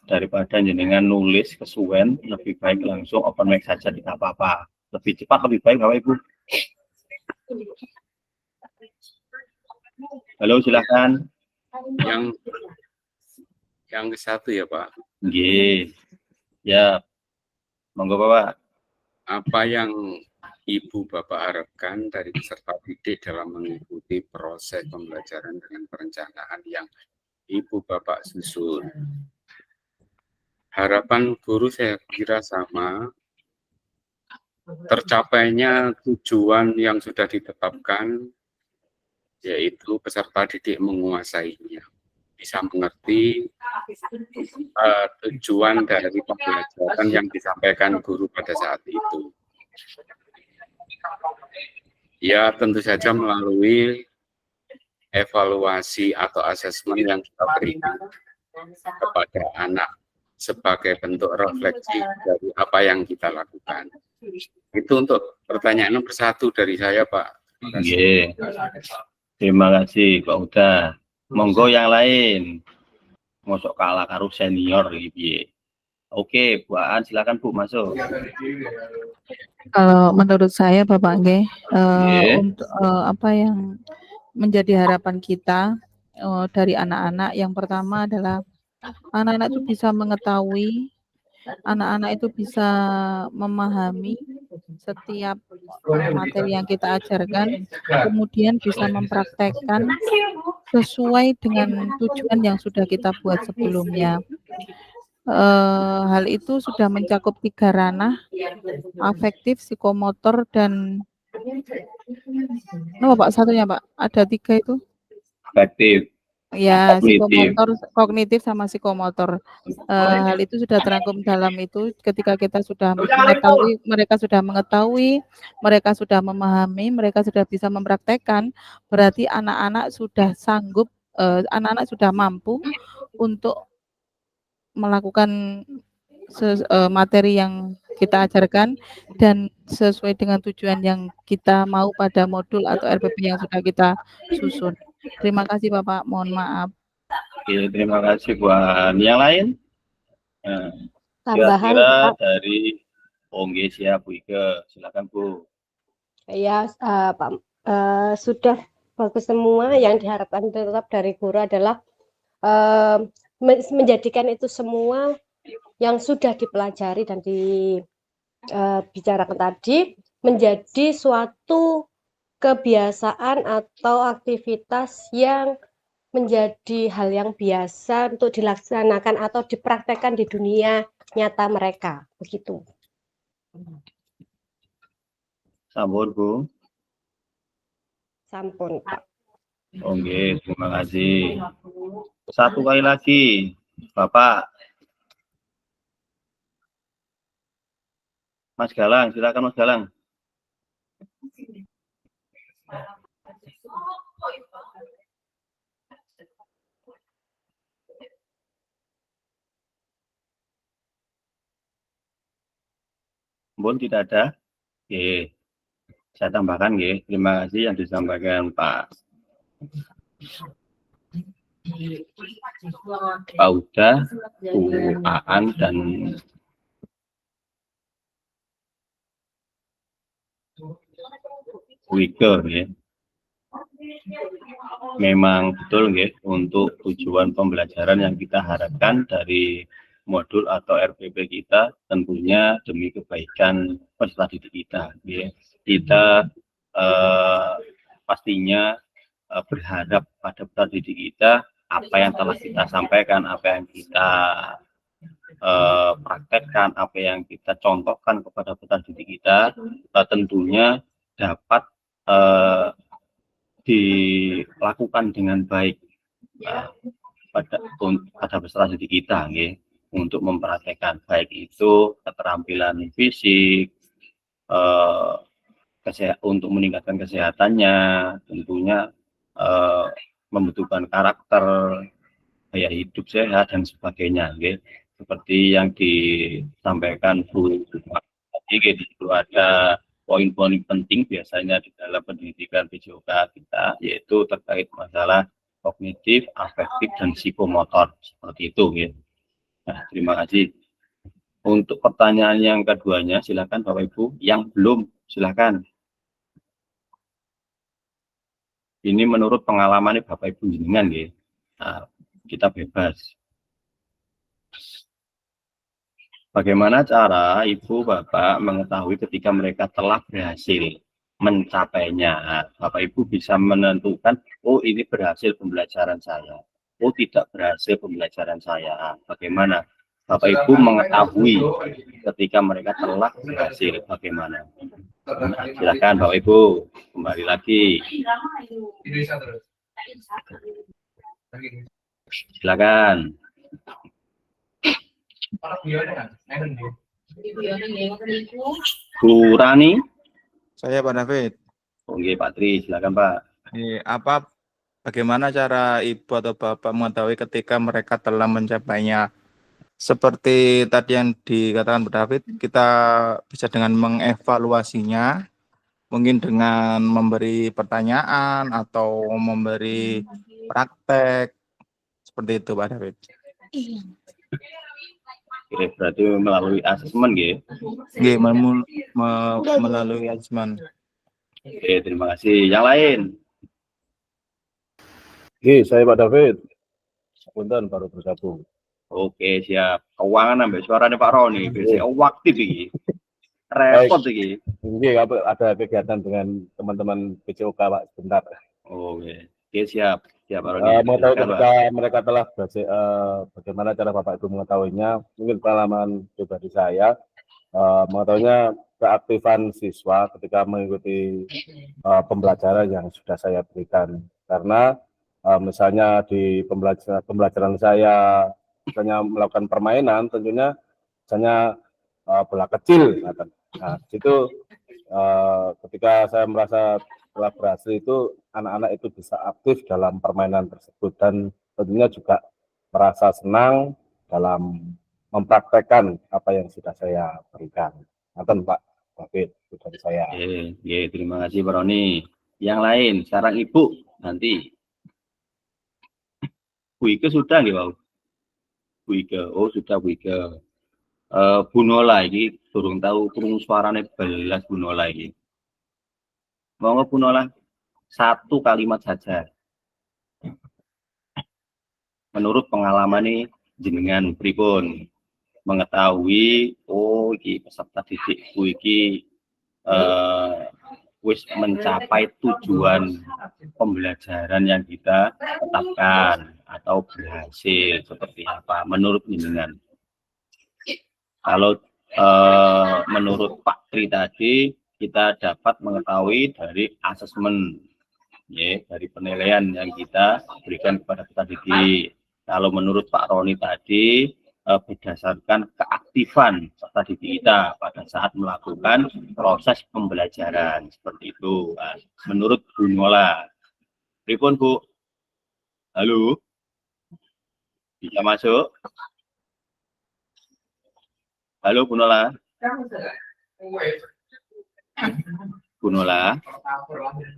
Daripada jenengan nulis kesuwen, lebih baik langsung open mic saja, tidak apa-apa. Lebih cepat lebih baik Bapak Ibu. Halo, silakan. Yang ke satu ya Pak. Nggih. Ya. Monggo Bapak. Apa yang Ibu Bapak harapkan dari peserta didik dalam mengikuti proses pembelajaran dengan perencanaan yang Ibu Bapak susun? Harapan guru saya kira sama, tercapainya tujuan yang sudah ditetapkan, yaitu peserta didik menguasainya, bisa mengerti tujuan dari pembelajaran yang disampaikan guru pada saat itu. Ya, tentu saja melalui evaluasi atau asesmen yang kita berikan kepada anak sebagai bentuk refleksi dari apa yang kita lakukan. Itu untuk pertanyaan nomor 1 dari saya, Pak. Terima kasih Pak Uda. Monggo yang lain. Mosok kalah karo senior iki. Oke, Bu Aan, silakan Bu masuk. Kalau menurut saya Bapak G, untuk apa yang menjadi harapan kita dari anak-anak, yang pertama adalah anak-anak itu bisa mengetahui, anak-anak itu bisa memahami setiap materi yang kita ajarkan, kemudian bisa mempraktekkan sesuai dengan tujuan yang sudah kita buat sebelumnya. Hal itu sudah mencakup 3 ranah, afektif, psikomotor, dan Pak satunya Pak? Ada 3 itu? Afektif. Ya, psikomotor, kognitif, sama psikomotor. Hal itu sudah terangkum dalam itu. Ketika kita sudah mengetahui, mereka sudah mengetahui, mereka sudah memahami, mereka sudah bisa mempraktekkan, berarti anak-anak sudah sanggup, anak-anak sudah mampu untuk melakukan materi yang kita ajarkan dan sesuai dengan tujuan yang kita mau pada modul atau RPP yang sudah kita susun. Terima kasih Bapak, mohon maaf. Oke, terima kasih buat yang lain. Tambahan Kira-kira dari Ongge siap Bu Ike, silakan Bu. Ya, Pak, sudah bagus semua. Yang diharapkan tetap dari guru adalah menjadikan itu semua yang sudah dipelajari dan dibicarakan tadi menjadi suatu kebiasaan atau aktivitas yang menjadi hal yang biasa untuk dilaksanakan atau dipraktekkan di dunia nyata mereka, begitu. Sampun Bu. Sampun Pak. Oke, terima kasih. Satu kali lagi, Bapak. Mas Galang, silakan Mas Galang. Mohon tidak ada. Oke. Saya tambahkan ya. Terima kasih yang disampaikan Pak Uda, Bu Aan, dan Wike ya. Memang betul ya, untuk tujuan pembelajaran yang kita harapkan dari modul atau RPP kita tentunya demi kebaikan peserta didik kita ya. Kita pastinya berharap pada peserta didik kita apa yang telah kita sampaikan, apa yang kita praktekkan, apa yang kita contohkan kepada peserta didik kita tentunya dapat dilakukan dengan baik pada peserta didik kita ya, untuk mempraktekkan baik itu keterampilan fisik, untuk meningkatkan kesehatannya, tentunya membutuhkan karakter, gaya hidup sehat dan sebagainya ya. Seperti yang disampaikan Bu tadi, itu ada poin-poin penting biasanya di dalam pendidikan PJOK kita, yaitu terkait masalah kognitif, afektif, dan psikomotor, seperti itu ya. Nah, terima kasih. Untuk pertanyaan yang keduanya, silakan Bapak Ibu. Yang belum, silakan. Ini menurut pengalaman Bapak Ibu jenengan ya. Nah, kita bebas. Bagaimana cara Ibu Bapak mengetahui ketika mereka telah berhasil mencapainya? Bapak Ibu bisa menentukan, oh ini berhasil pembelajaran saya, oh tidak berhasil pembelajaran saya. Bagaimana Bapak Ibu mengetahui ketika mereka telah berhasil? Bagaimana? Nah, silakan Bapak Ibu, kembali lagi. Silakan. Bu Rani. Saya Pak David. Oke, Pak Tri, silakan Pak. Bagaimana cara Ibu atau Bapak mengetahui ketika mereka telah mencapainya? Seperti tadi yang dikatakan Pak David, kita bisa dengan mengevaluasinya, mungkin dengan memberi pertanyaan atau memberi praktek, seperti itu Pak David. Oke, berarti melalui asesmen gitu. Melalui asesmen. Oke, terima kasih. Yang lain? Oke, saya Pak David. Punten baru bergabung. Oke, siap. Keuangan ambil suaranya Pak Roni. Biasanya waktu ini. Repot ini. Ini ada kegiatan dengan teman-teman PJOK Pak sebentar. Oke, siap. Siap Pak Roni. Mau tahu ketika mereka telah berhasil, bagaimana cara Bapak Ibu mengetahuinya? Mungkin pengalaman pribadi saya, mengetahuinya keaktifan siswa ketika mengikuti pembelajaran yang sudah saya berikan. Karena misalnya di pembelajaran saya, misalnya melakukan permainan, tentunya misalnya bola kecil. Nah, itu ketika saya merasa telah berhasil itu, anak-anak itu bisa aktif dalam permainan tersebut dan tentunya juga merasa senang dalam mempraktekkan apa yang sudah saya berikan. Nanti Pak David, dari saya. Terima kasih Pak Roni. Yang lain, sekarang Ibu nanti. Bu Ike sudah nggih, Pak? Bu Ike, oh sudah Bu Ike. Bu Nola ini durung tahu kurung suarane belas Bu Nola ini. Mau Bu Nola? Satu kalimat saja. Menurut pengalaman ini jenengan pripun mengetahui oh iki peserta didikku iki wis mencapai tujuan pembelajaran yang kita tetapkan atau berhasil seperti apa menurut jenengan? Kalau menurut Pak Tri tadi kita dapat mengetahui dari asesmen, ya, dari penilaian yang kita berikan kepada peserta didik. Kalau menurut Pak Roni tadi berdasarkan keaktifan peserta didik kita pada saat melakukan proses pembelajaran seperti itu. Nah, menurut Bu Nola, pripun Bu? Halo, bisa masuk? Halo Bu Nola. Bu Nola.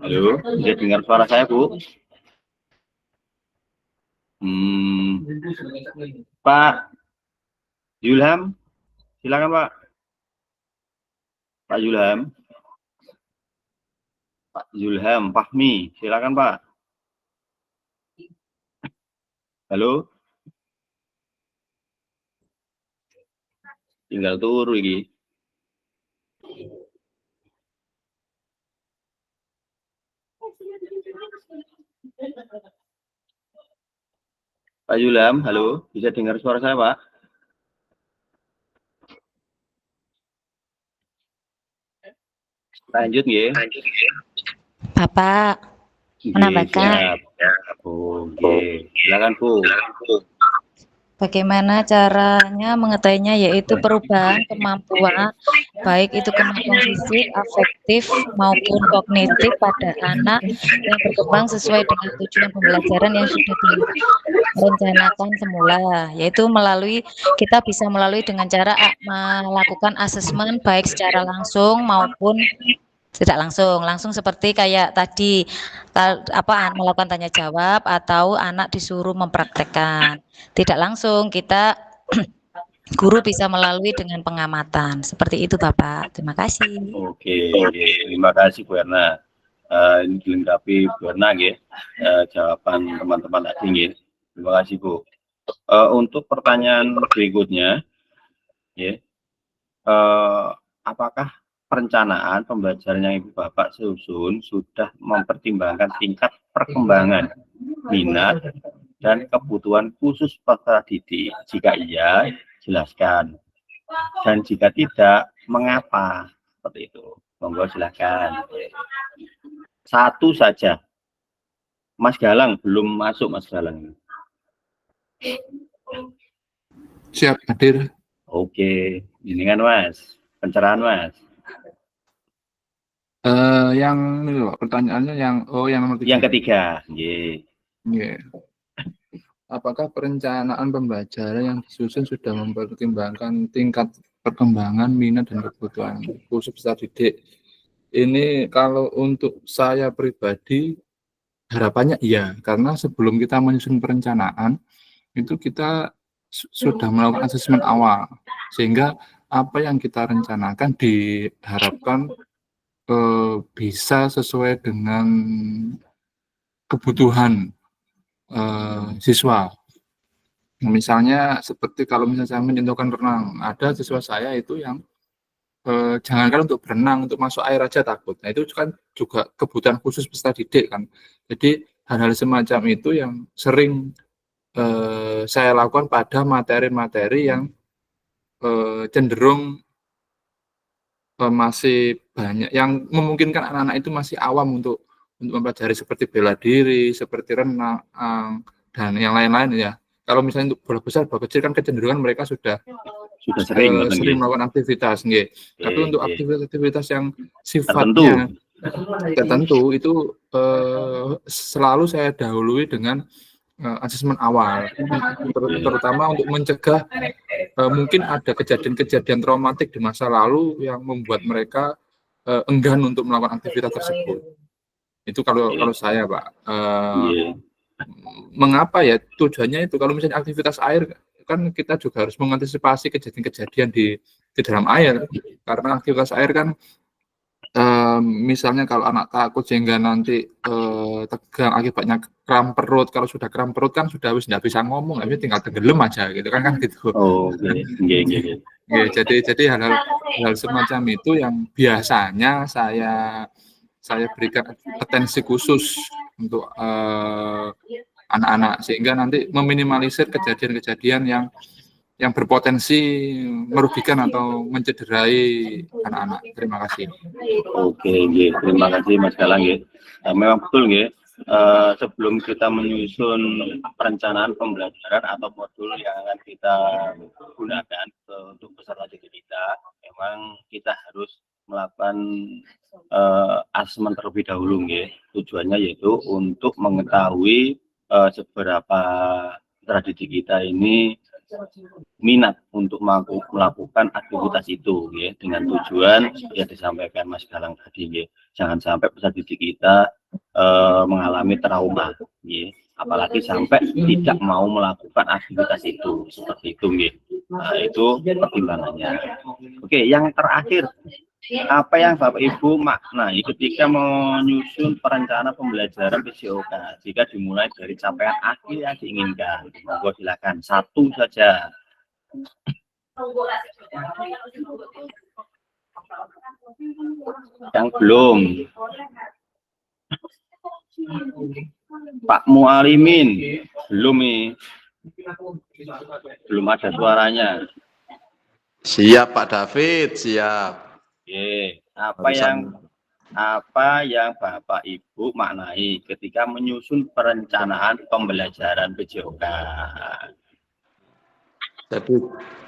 Halo, bisa dengar suara saya Bu? Pak Yulham, silakan Pak. Pak Yulham. Pak Yulham Fahmi, silakan Pak. Halo. Tinggal turu ini. Pak Yulham, halo, bisa dengar suara saya Pak? Lanjut ya. Bapak menambahkan. Oke, silakan Bu. Bagaimana caranya mengetahuinya, yaitu perubahan kemampuan, baik itu kemampuan fisik, afektif, maupun kognitif pada anak yang berkembang sesuai dengan tujuan pembelajaran yang sudah direncanakan semula, yaitu kita bisa melalui dengan cara melakukan asesmen baik secara langsung maupun tidak langsung seperti kayak tadi melakukan tanya jawab atau anak disuruh mempraktekkan. Tidak langsung kita guru bisa melalui dengan pengamatan. Seperti itu Bapak. Terima kasih. Oke, terima kasih Bu Erna. Ini dilengkapi Bu Erna ya, jawaban teman-teman tadi ya. Terima kasih Bu. Untuk pertanyaan berikutnya ya, apakah perencanaan pembelajaran yang Ibu Bapak susun sudah mempertimbangkan tingkat perkembangan, minat, dan kebutuhan khusus peserta didik? Jika iya, jelaskan. Dan jika tidak, mengapa? Seperti itu. Monggo silakan. Satu saja. Mas Galang belum masuk, Mas Galang. Siap, hadir. Oke, ini kan Mas. Pencerahan Mas. Yang ini loh, pertanyaannya yang nomor 3. Yang ketiga, yeah. Apakah perencanaan pembelajaran yang disusun sudah mempertimbangkan tingkat perkembangan, minat, dan kebutuhan khusus peserta didik? Ini kalau untuk saya pribadi harapannya iya, karena sebelum kita menyusun perencanaan itu kita sudah melakukan asesmen awal, sehingga apa yang kita rencanakan diharapkan bisa sesuai dengan kebutuhan siswa. Misalnya seperti kalau misalnya saya menyentuhkan renang, ada siswa saya itu yang jangankan untuk berenang, untuk masuk air aja takut. Nah itu kan juga kebutuhan khusus peserta didik kan. Jadi hal-hal semacam itu yang sering saya lakukan pada materi-materi yang cenderung masih banyak yang memungkinkan anak-anak itu masih awam untuk mempelajari seperti bela diri, seperti renang, dan yang lain-lain ya. Kalau misalnya untuk bola besar, bola kecil kan kecenderungan mereka sudah sering melakukan aktivitas, nggih. Tapi untuk aktivitas yang sifatnya tertentu itu selalu saya dahului dengan asesmen awal, terutama untuk mencegah mungkin ada kejadian-kejadian traumatik di masa lalu yang membuat mereka enggan untuk melakukan aktivitas tersebut. Itu kalau saya Pak. Mengapa ya? Tujuannya itu kalau misalnya aktivitas air kan kita juga harus mengantisipasi kejadian-kejadian di dalam air, karena aktivitas air kan misalnya kalau anak takut sehingga nanti tegang akibatnya kram perut, kalau sudah kram perut kan sudah tidak bisa ngomong, habis tinggal tenggelam aja gitu kan gitu. Jadi hal-hal semacam itu yang biasanya saya berikan atensi khusus untuk anak-anak, sehingga nanti meminimalisir kejadian-kejadian yang berpotensi merugikan atau mencederai anak-anak. Terima kasih. Oke, terima kasih Mas Galang. Memang betul, sebelum kita menyusun perencanaan pembelajaran atau modul yang akan kita gunakan untuk peserta didik kita, memang kita harus melakukan asesmen terlebih dahulu, ya. Tujuannya yaitu untuk mengetahui seberapa peserta didik kita ini minat untuk melakukan aktivitas itu, ya, dengan tujuan yang disampaikan Mas Galang tadi, ya. Jangan sampai peserta didik kita mengalami trauma, ya. Apalagi sampai tidak mau melakukan aktivitas itu, seperti itu, ya. Nah, itu pertimbangannya. Oke, yang terakhir, apa yang Bapak Ibu maknai ketika menyusun perencanaan pembelajaran PJOK jika dimulai dari capaian akhir yang diinginkan? Monggo silakan, satu saja. Yang belum, Pak Mualimin, belum nih, belum ada suaranya. Siap Pak David, siap. Oke, apa yang Bapak Ibu maknai ketika menyusun perencanaan pembelajaran PJOK? Jadi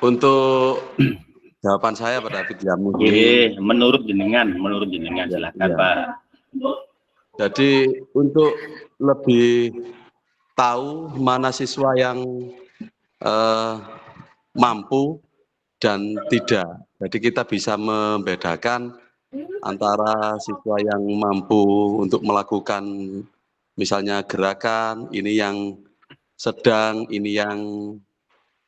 untuk jawaban saya Pak David ya mungkin. Oke, menurut jenengan silakan ya. Pak. Jadi untuk lebih tahu mana siswa yang mampu dan tidak. Jadi kita bisa membedakan antara siswa yang mampu untuk melakukan misalnya gerakan, ini yang sedang, ini yang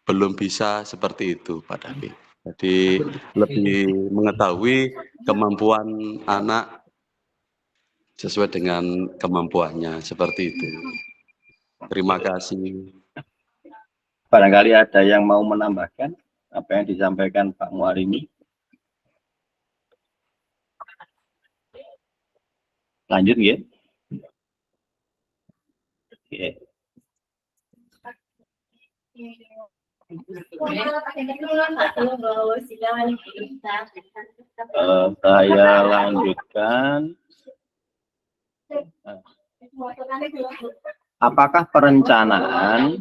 belum bisa, seperti itu Pak David. Jadi lebih mengetahui kemampuan anak sesuai dengan kemampuannya, seperti itu. Terima kasih. Barangkali ada yang mau menambahkan apa yang disampaikan Pak Muarimi? Lanjut, ya. Oke. Saya lanjutkan. Apakah perencanaan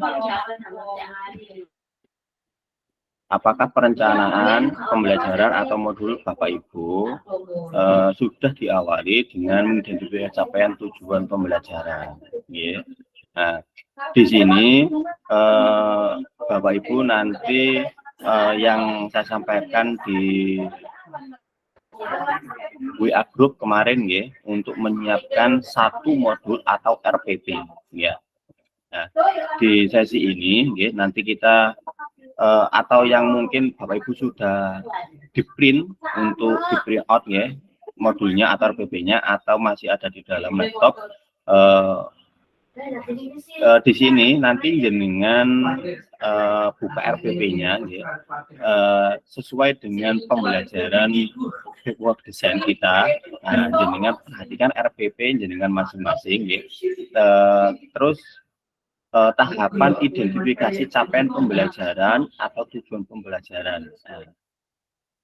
pembelajaran atau modul Bapak Ibu sudah diawali dengan mengidentifikasi capaian tujuan pembelajaran, ya. Nah, di sini Bapak Ibu nanti yang saya sampaikan di WA Group kemarin, ya, untuk menyiapkan satu modul atau RPP, ya. Nah, di sesi ini, ya, nanti kita atau yang mungkin Bapak Ibu sudah di print untuk di print out, ya, modulnya atau RPP-nya, atau masih ada di dalam laptop. Di sini nanti jenengan buka RPP-nya, ya, sesuai dengan pembelajaran work design kita. Nah, jenengan perhatikan RPP jenengan masing-masing, ya. Terus tahapan identifikasi capaian pembelajaran atau tujuan pembelajaran. Nah,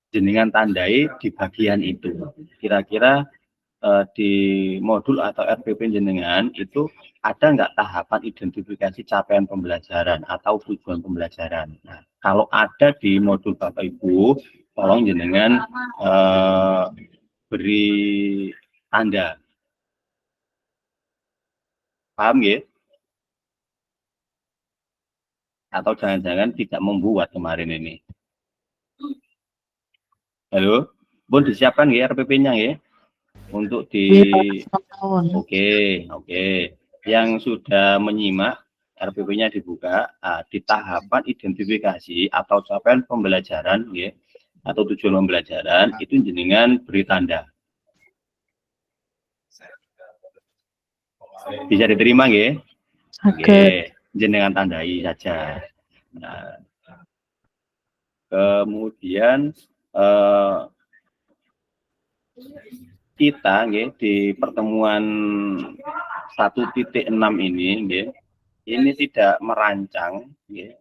jenengan tandai di bagian itu. Kira-kira di modul atau RPP jenengan itu ada nggak tahapan identifikasi capaian pembelajaran atau tujuan pembelajaran? Nah, kalau ada di modul Bapak Ibu, tolong jenengan beri tanda. Paham, ya? Atau jangan-jangan tidak membuat kemarin ini. Halo, Bun, disiapkan ya RPP-nya, ya, untuk di. Oke. Yang sudah menyimak RPP-nya dibuka. Di tahapan identifikasi atau capaian pembelajaran, ya, atau tujuan pembelajaran itu jenengan beri tanda. Bisa diterima, ya? Oke, jenengan tandai saja. Nah, kemudian kita, ya, di pertemuan 1.6 ini, ya, ini tidak merancang, ya,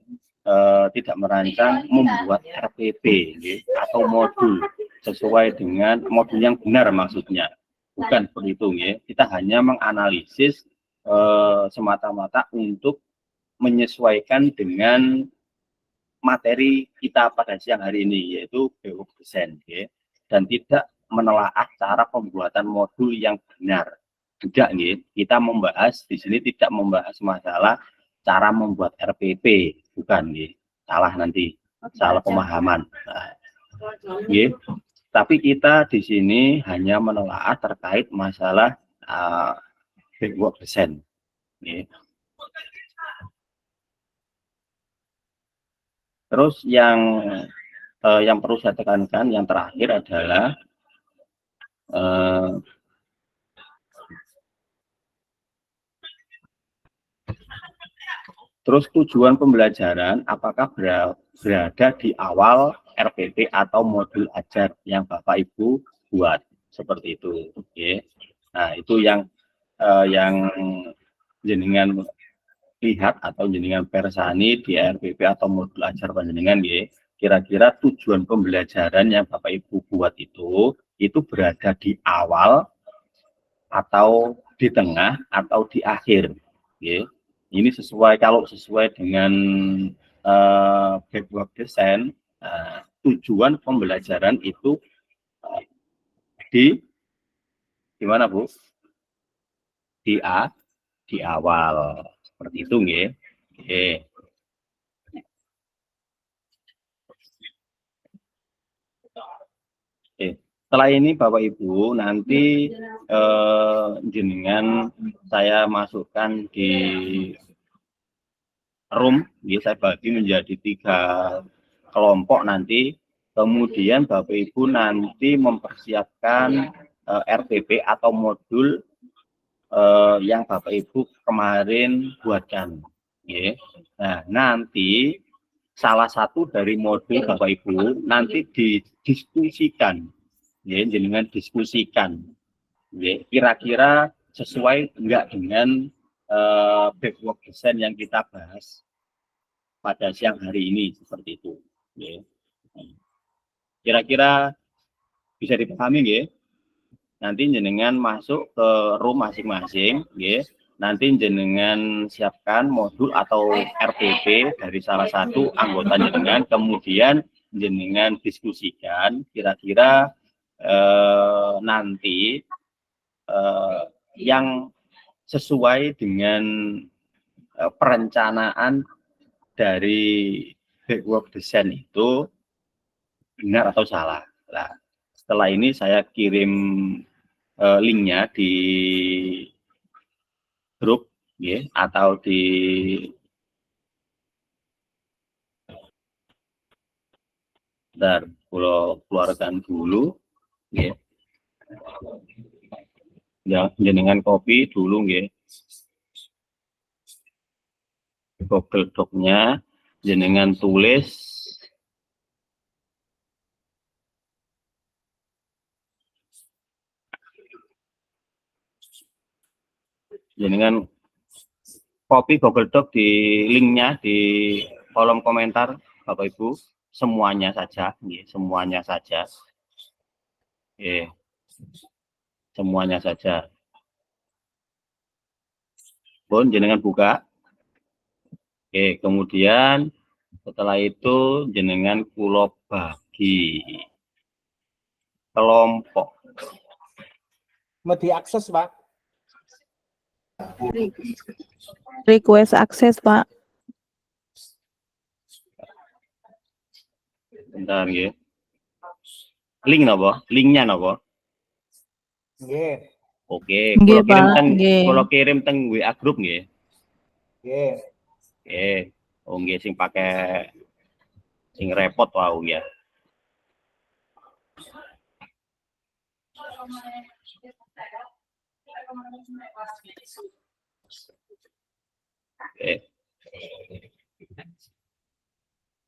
membuat RPP, ya, atau modul sesuai dengan modul yang benar, maksudnya bukan seperti itu, ya. Kita hanya menganalisis semata-mata untuk menyesuaikan dengan materi kita pada siang hari ini, yaitu BO desain, ya. Dan tidak menelaah cara pembuatan modul yang benar. Tidak, ya. Kita membahas di sini tidak membahas masalah cara membuat RPP, bukan, ya. Salah nanti, salah pemahaman. Nah, ya. Tapi kita di sini hanya menelaah terkait masalah BO desain, ya. Terus yang perlu saya tekankan yang terakhir adalah terus tujuan pembelajaran apakah berada di awal RPP atau modul ajar yang Bapak Ibu buat, seperti itu. Oke. Nah, itu yang jenengan lihat atau jenengan persani di RPP atau modul ajar panjenengan, ya. Kira-kira tujuan pembelajaran yang Bapak Ibu buat itu berada di awal atau di tengah atau di akhir, ya. Ini kalau sesuai dengan backward design, tujuan pembelajaran itu di mana, Bu? Di awal, seperti itu, ya. Oke. Setelah ini Bapak Ibu nanti jenengan saya masukkan di room, ya, saya bagi menjadi 3 kelompok nanti. Kemudian Bapak Ibu nanti mempersiapkan RPP atau modul yang Bapak Ibu kemarin buatkan, ya. Nah, nanti salah satu dari modul Bapak Ibu nanti didiskusikan, ya, jenengan diskusikan, ya, kira-kira sesuai enggak dengan backward design yang kita bahas pada siang hari ini, seperti itu, ya. Kira-kira bisa dipahami, ya. Nanti jenengan masuk ke room masing-masing, ya. Nanti jenengan siapkan modul atau RPP dari salah satu anggota jenengan, kemudian jenengan diskusikan kira-kira nanti yang sesuai dengan perencanaan dari backward design itu benar atau salah. Nah, setelah ini saya kirim linknya di grup, ya, atau di keluarkan dulu, ya. Jenengan copy dulu, ya, Google Doc-nya, jenengan tulis jenengan copy Google Doc di linknya di kolom komentar Bapak Ibu, semuanya saja, ya, semuanya saja, semuanya saja. Pun jenengan buka, kemudian setelah itu jenengan kulo bagi kelompok. Mau diakses, Pak? Request akses, Pak. Bentar, ya. Link napa? Linknya napa? Nggih. Oke, Nggih, Pak. Nggih. kalau kirim teng WA grup, nggih. Nggih. Oh, nggih, sing pakai sing repot wau, ya.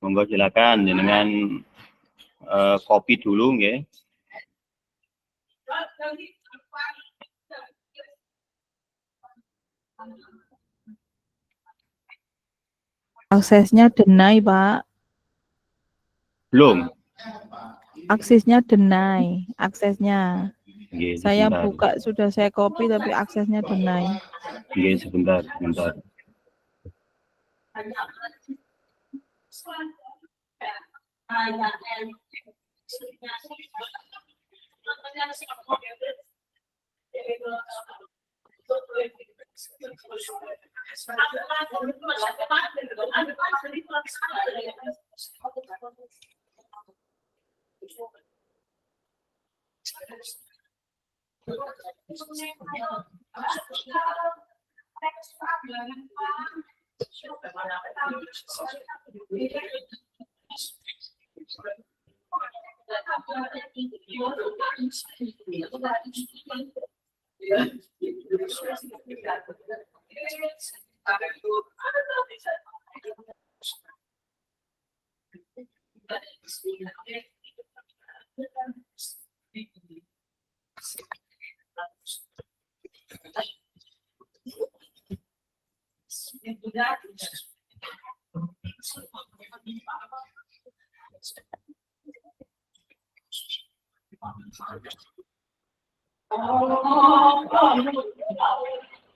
Monggo silakan jenengan copy dulu, nggih. Aksesnya deny, Pak. Belum. Aksesnya deny, aksesnya. Nggih, Saya sebentar. buka sudah saya copy tapi aksesnya deny. Nggih, sebentar, sebentar.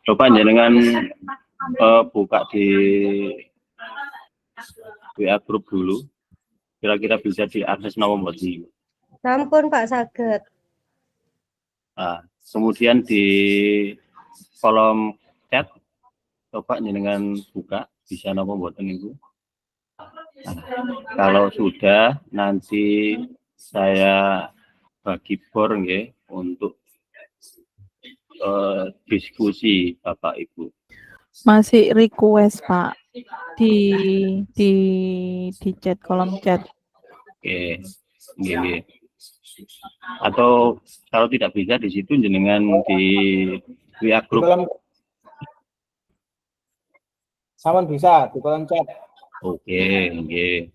Coba jenengan buka di WA grup dulu. Kira-kira bisa diakses napa mboten? Sampun Pak saged. Nah, kemudian di kolom chat coba jenengan buka bisa napa mboten niku. Nah, kalau sudah nanti saya bagi bor nggih untuk diskusi Bapak Ibu. Masih request Pak di di chat kolom chat. Oke, nggih. Atau kalau tidak bisa di situ jenengan di WA Di grup. kolom sampun bisa di kolom chat. Oke, nggih.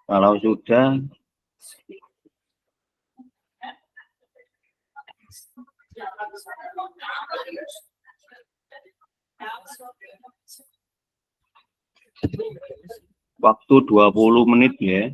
Kalau sudah waktu 20 menit ya.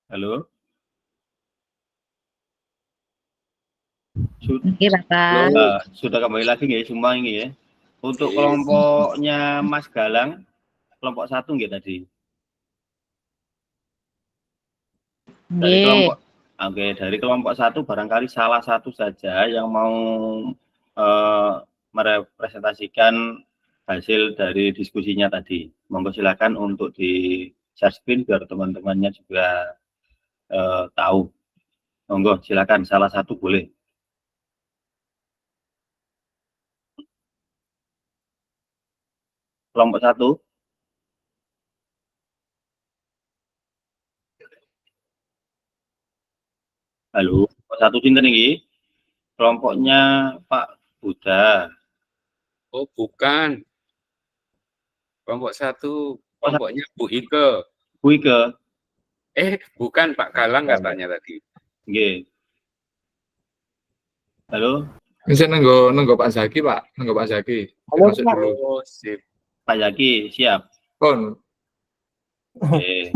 Halo? Oke, Bapak. Sudah kembali lagi nggih semua ini ya. Untuk kelompoknya Mas Galang, kelompok 1 nggih tadi. Dari kelompok dari kelompok 1 barangkali salah satu saja yang mau merepresentasikan hasil dari diskusinya tadi. Monggo silakan untuk di share screen biar teman-temannya juga tahu. Monggo silakan salah satu boleh. Kelompok 1. Halo, kelompok 1 sinten iki? Kelompoknya Pak Buddha. Oh, bukan. Kelompok 1, kelompoknya Bu Ike. Bu Ike. Bukan Pak Galang katanya tadi. Nggih. Halo. Bisa nenggo Pak Zaki, Pak. Nenggo Pak Zaki. Halo, Masuk Pak. dulu. Oh, sip. Pak Zaki, siap. On. Oke.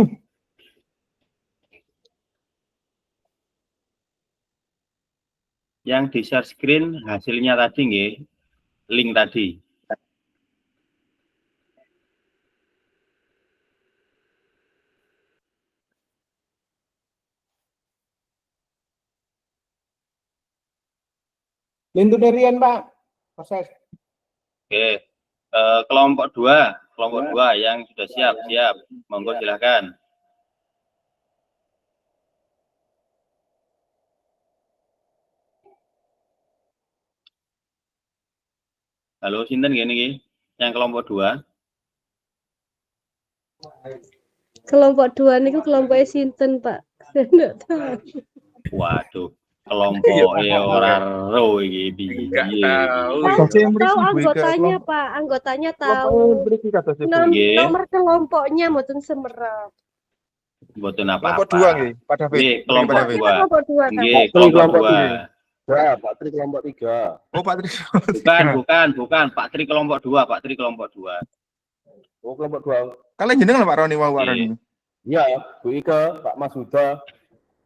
Yang di share screen hasilnya tadi nggih, link tadi. Lintu Derian, Pak. Proses. Oke. Kelompok 2 yang sudah siap. Monggo silakan. Halo, sinten gini iki? Yang kelompok 2. Kelompok 2 niku kelompoknya sinten, Pak? Saya enggak tahu. Waduh, kelompok ora ro iki piye. Tahu anggotanya, Pak. Anggotanya tahu. Nomor kelompoknya mboten semerap. Mboten apa-apa. Kelompok 2 nggih, Pak David. Nggih, kelompok 2. Kelompok 2. Nggih, kelompok 2. Pak Tri kelompok 3. Oh, Pak Tri. Bukan. Pak Tri kelompok 2, Pak Tri kelompok 2. Oh, kelompok 2. Kalian jenengan Pak Roni Pak Roni. Iya, Bu Ike, Pak Mas Huda.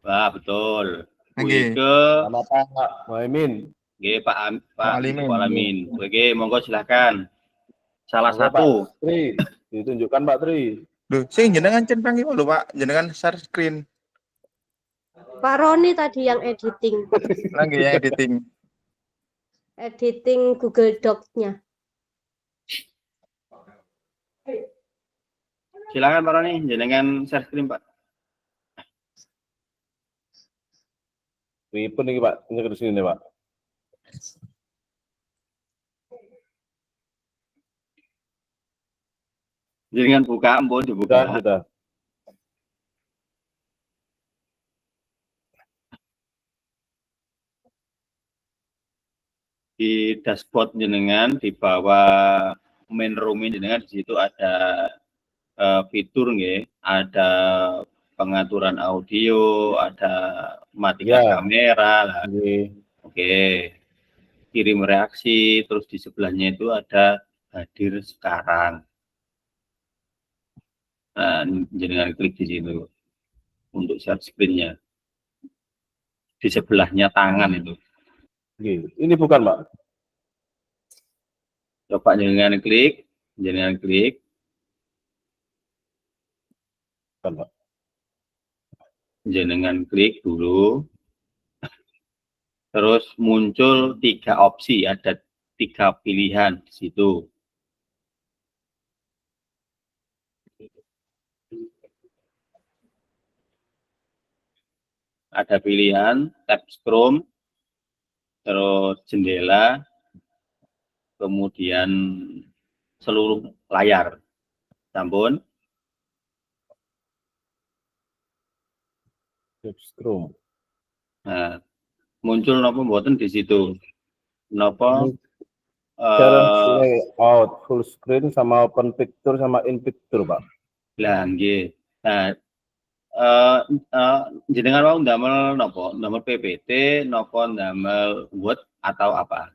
Wah, betul. Bu Nggih. Ike Sama Pak Muhaimin. Nggih, Pak Alimin. Alamin. Oke, monggo silakan. Salah Monggo, satu. Pak Tri, ditunjukkan Pak Tri. Loh, sing jenengan centang iki lho, Pak. Jenengan share screen. Pak Roni tadi yang editing. Lagi yang editing. Editing Google Docs-nya. Silakan Pak Roni, jenengan share screen, Pak. Pripun iki, Pak? Ini ke sini, Pak. Jenengan buka, ampun dibuka. Sudah. Di dashboard jenengan di bawah main room jenengan di situ ada fitur nggih, ada pengaturan audio, ada matikan kamera lah. Oke. Kirim reaksi, terus di sebelahnya itu ada hadir sekarang. Nah, jenengan klik di situ untuk share screen-nya. Di sebelahnya tangan itu. Ini bukan, Pak. Coba jenengan klik. Bukan, Pak. Jenengan klik dulu. Terus muncul 3 opsi, ada 3 pilihan di situ. Ada pilihan tab Chrome, terus jendela, kemudian seluruh layar. Sampun. Chrome. Nah, muncul napa mboten di situ? Napa layout full screen sama open picture sama in picture, Pak. Lah nggih. Nah, jenengan mau ndamel napa? Ndamel PPT, napa ndamel Word atau apa?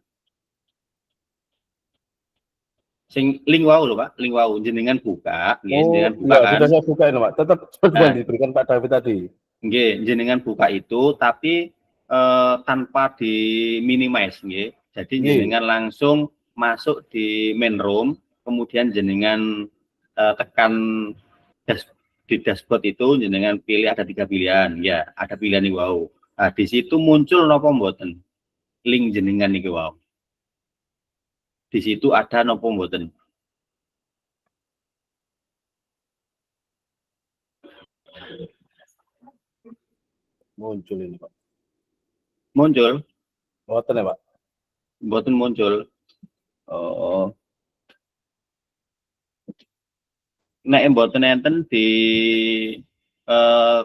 Sing link wau lho, Pak, link wau jenengan buka, nggih, jenengan buka kan. Sudah saya buka ini, Pak. Tetap diberikan Pak David tadi. Nggih, jenengan buka itu tapi tanpa di minimize nggih. Jadi Nggih. jenengan langsung masuk di main room, kemudian jenengan tekan di dashboard itu jenengan pilih ada 3 pilihan. Ya, ada pilihan nih wow. Nah, di situ muncul napa mboten? Link jenengan niki wow. Di situ ada napa mboten? Muncul ini, Pak. Muncul? Mboten ya, Pak? Mboten muncul. Oh. Nek mboten enten di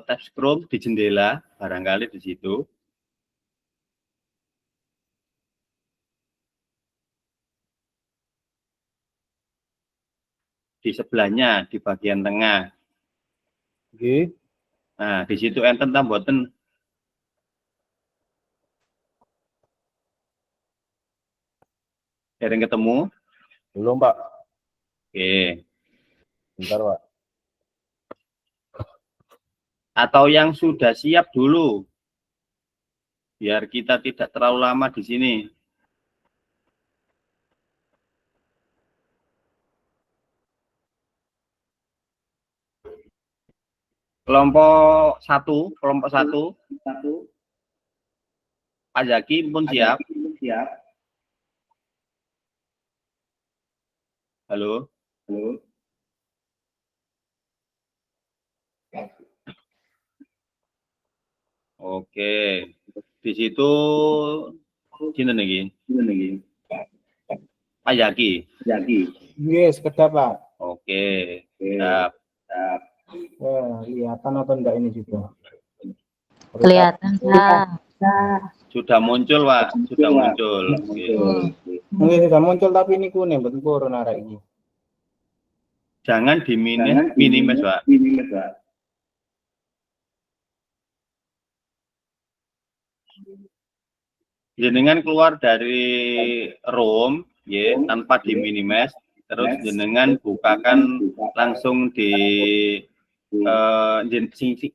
tab scroll di jendela barangkali di situ. Di sebelahnya di bagian tengah. Nggih. Nah, di situ enten ta mboten? Dereng ketemu? Belum, Pak. Oke. Bentar, Pak. Atau yang sudah siap dulu. Biar kita tidak terlalu lama di sini. Kelompok 1, kelompok 1. Pak Zaki pun siap. Halo. Oke. Di situ sinten iki? Pak Zaki. Nggih, sekedap, Pak. Oke. Siap. Kelihatan atau enggak ini juga? Kelihatan, Pak. Sudah muncul, Pak. Sudah muncul. Oke. Nggih, sudah muncul tapi ini kuning, betul purun arek iki. Jangan minimize, Pak. Jenengan keluar dari room, ya, tanpa di minimize, terus jenengan bukakan langsung di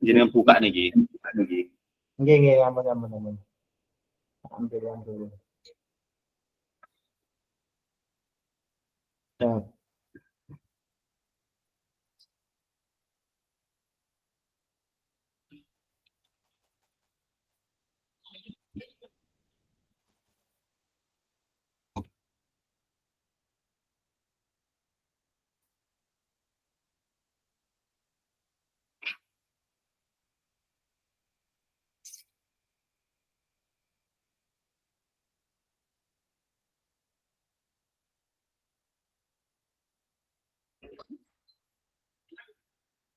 jenengan buka niki. Nggih, ampun. Ambil yang dulu. Ya.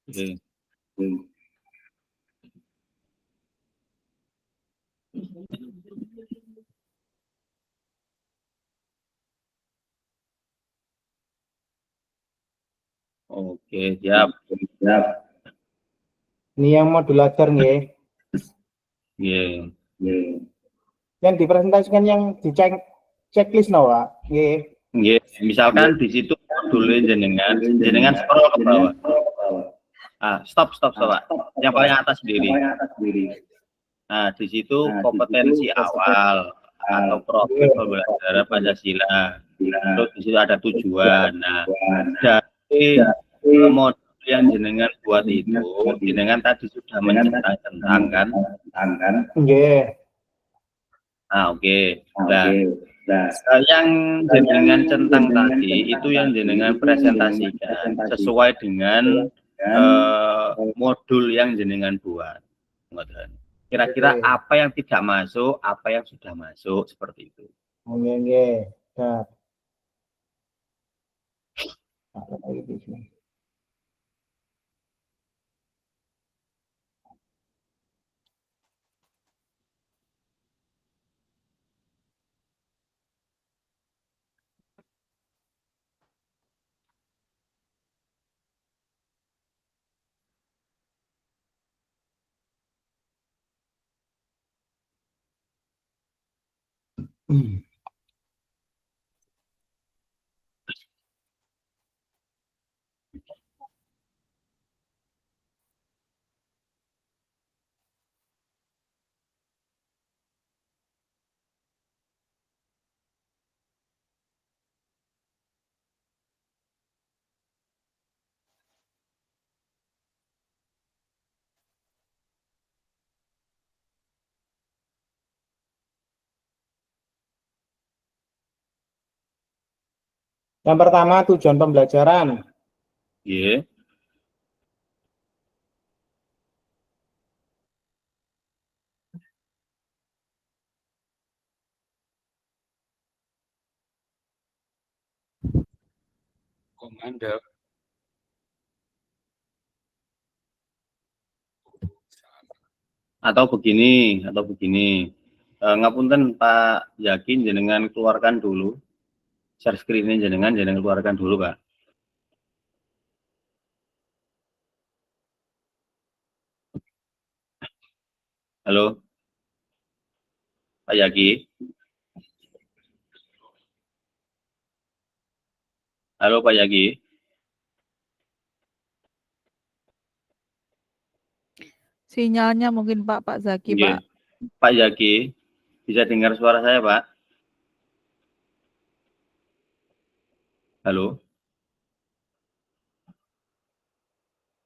Oke. Oke, siap. Ini yang modulator nggih. Nggih. Yang dipresentasikan yang dicek checklist no, Pak. Nggih. Nggih, misalkan di situ modul jenengan scroll ke bawah. Ah, stop, Pak. Yang paling atas sendiri. Nah, di situ kompetensi awal atau profil pembelajaran Pancasila. Terus di situ ada tujuan. Nah, dari modul yang jenengan buat itu, jenengan tadi sudah mencentang kan? Nggih. Ah, oke. Nah, yang jenengan centang tadi itu yang jenengan presentasikan sesuai dengan modul yang jenengan buat. Kira-kira apa yang tidak masuk, apa yang sudah masuk, seperti itu. Nggih. Siap. Yang pertama tujuan pembelajaran. Nggih. Komando. Atau begini, ngapunten Pak Yakin jenengan keluarkan dulu share screen-nya jenengan keluarkan dulu Pak. Halo Pak Yaki. Halo Pak Yaki. Sinyalnya mungkin Pak Zaki, Nggih. Pak. Pak Yaki, bisa dengar suara saya Pak? Halo.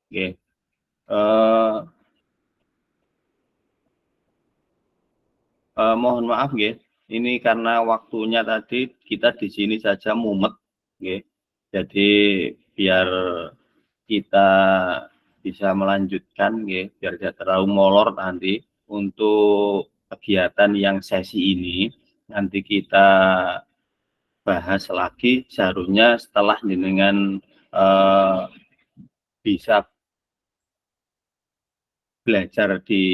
Oke. Mohon maaf nggih. Ini karena waktunya tadi kita di sini saja mumet nggih. Jadi biar kita bisa melanjutkan nggih, biar tidak terlalu molor nanti untuk kegiatan yang sesi ini nanti kita bahas lagi seharusnya setelah jenengan bisa belajar di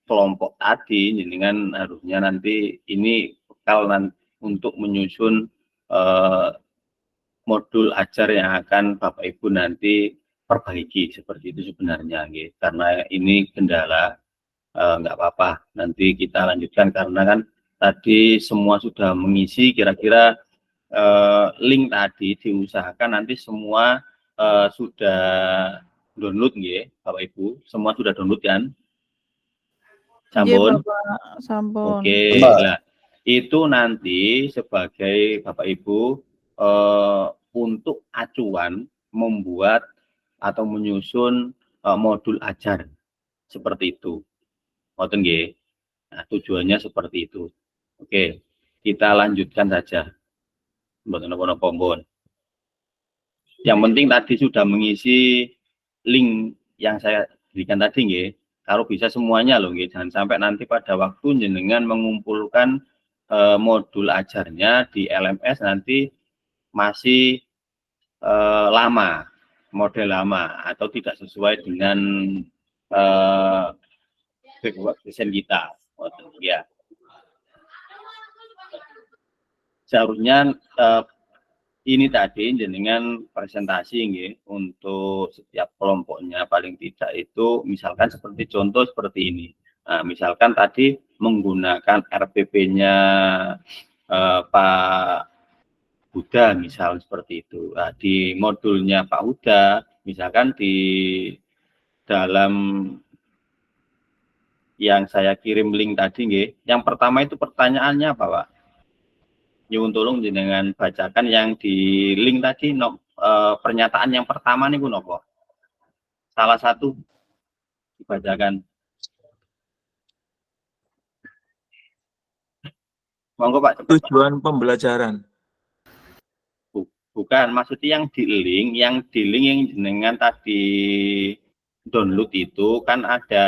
kelompok tadi, jenengan harusnya nanti ini bekal untuk menyusun modul ajar yang akan Bapak Ibu nanti perbaiki seperti itu sebenarnya, gitu. Karena ini kendala, nggak apa-apa. Nanti kita lanjutkan karena kan tadi semua sudah mengisi, kira-kira link tadi diusahakan nanti semua sudah download, gitu, Bapak Ibu. Semua sudah download kan? Sampun. Sampun. Oke, lah itu nanti sebagai Bapak Ibu untuk acuan membuat atau menyusun modul ajar seperti itu. Ngoten nggih. Nah, tujuannya seperti itu. Oke, kita lanjutkan saja. Mboten napa-napa pun. Yang penting tadi sudah mengisi link yang saya berikan tadi nggih. Kalau bisa semuanya loh nggih, jangan sampai nanti pada waktu jenengan mengumpulkan modul ajarnya di LMS nanti masih lama, model lama atau tidak sesuai dengan desain kita, ya. Seharusnya ini tadi jenengan presentasi nggih untuk setiap kelompoknya paling tidak itu misalkan seperti contoh seperti ini. Nah, misalkan tadi menggunakan RPP-nya Pak Huda misal seperti itu. Nah, di modulnya Pak Huda misalkan di dalam yang saya kirim link tadi nggih, yang pertama itu pertanyaannya apa Pak? Nyuwun tolong jenengan bacakan yang di link tadi pernyataan yang pertama nih Bu nopo? Salah satu dibacakan. Monggo Pak. Tujuan pembelajaran. Bukan, maksudnya yang di link yang jenengan tadi download itu kan ada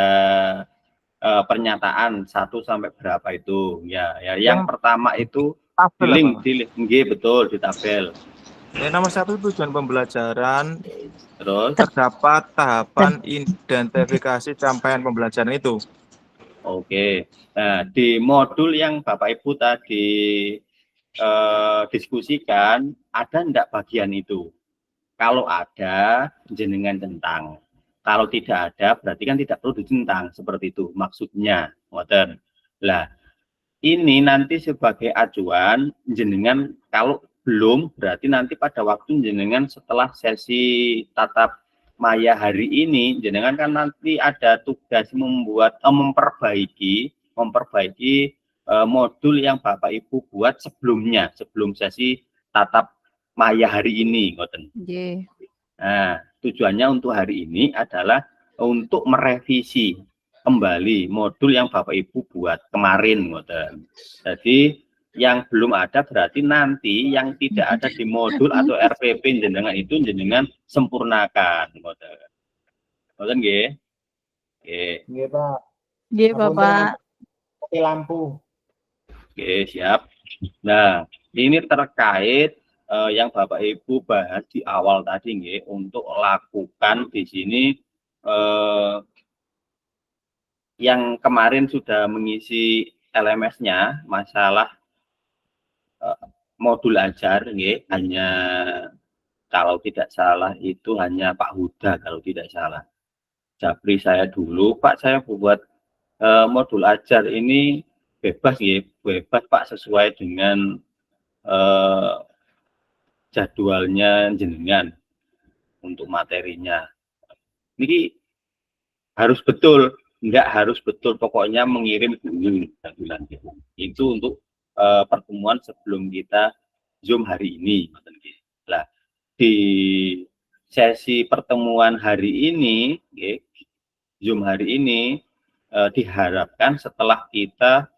pernyataan 1 sampai berapa itu ya yang pertama itu di link nggih betul di tabel. Nomor 1 tujuan pembelajaran, terus terdapat tahapan identifikasi capaian pembelajaran itu. Oke, nah di modul yang Bapak Ibu tadi diskusikan ada enggak bagian itu? Kalau ada jenengan centang. Kalau tidak ada, berarti kan tidak perlu dicentang seperti itu maksudnya, ngoten. Lah, ini nanti sebagai acuan jenengan kalau belum berarti nanti pada waktu jenengan setelah sesi tatap maya hari ini jenengan kan nanti ada tugas membuat memperbaiki modul yang Bapak Ibu buat sebelumnya, sebelum sesi tatap maya hari ini, ngoten. Yeah. Nah, tujuannya untuk hari ini adalah untuk merevisi kembali modul yang Bapak Ibu buat kemarin, ngoten. Jadi yang belum ada berarti nanti yang tidak ada di modul atau RPP jenengan itu jenengan sempurnakan. Ngoten nggih. Nggih. Nggih, Pak. Nggih, Ngapunten, Bapak. mati lampu. Oke, siap. Nah, ini terkait yang Bapak Ibu bahas di awal tadi nggih, untuk lakukan di sini yang kemarin sudah mengisi LMS-nya masalah modul ajar nggih, hanya kalau tidak salah itu hanya Pak Huda kalau tidak salah. Japri saya dulu, Pak saya buat modul ajar ini bebas ya, bebas Pak, sesuai dengan jadwalnya jenengan untuk materinya. Ini harus betul, enggak harus betul, pokoknya mengirim dulu jadwalan gitu. Itu untuk pertemuan sebelum kita Zoom hari ini. Nah, di sesi pertemuan hari ini, Zoom hari ini, diharapkan setelah kita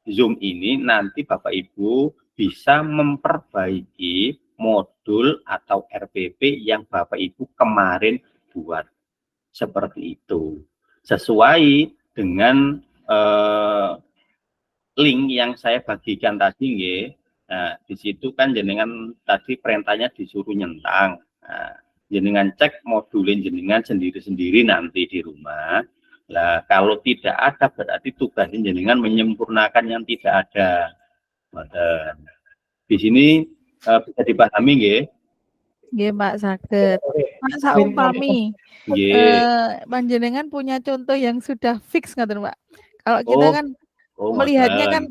Zoom ini nanti Bapak Ibu bisa memperbaiki modul atau RPP yang Bapak Ibu kemarin buat. Seperti itu. Sesuai dengan link yang saya bagikan tadi nggih. Nah, di situ kan jenengan tadi perintahnya disuruh nyentang. Nah, jenengan cek modulin jenengan sendiri-sendiri nanti di rumah. Nah, kalau tidak ada berarti tugasnya jenengan menyempurnakan yang tidak ada. Di sini bisa dipahami nggih? Nggih, Pak, saged. Pak, saumpami panjenengan punya contoh yang sudah fix ngoten, Pak. Kalau kita kan melihatnya kan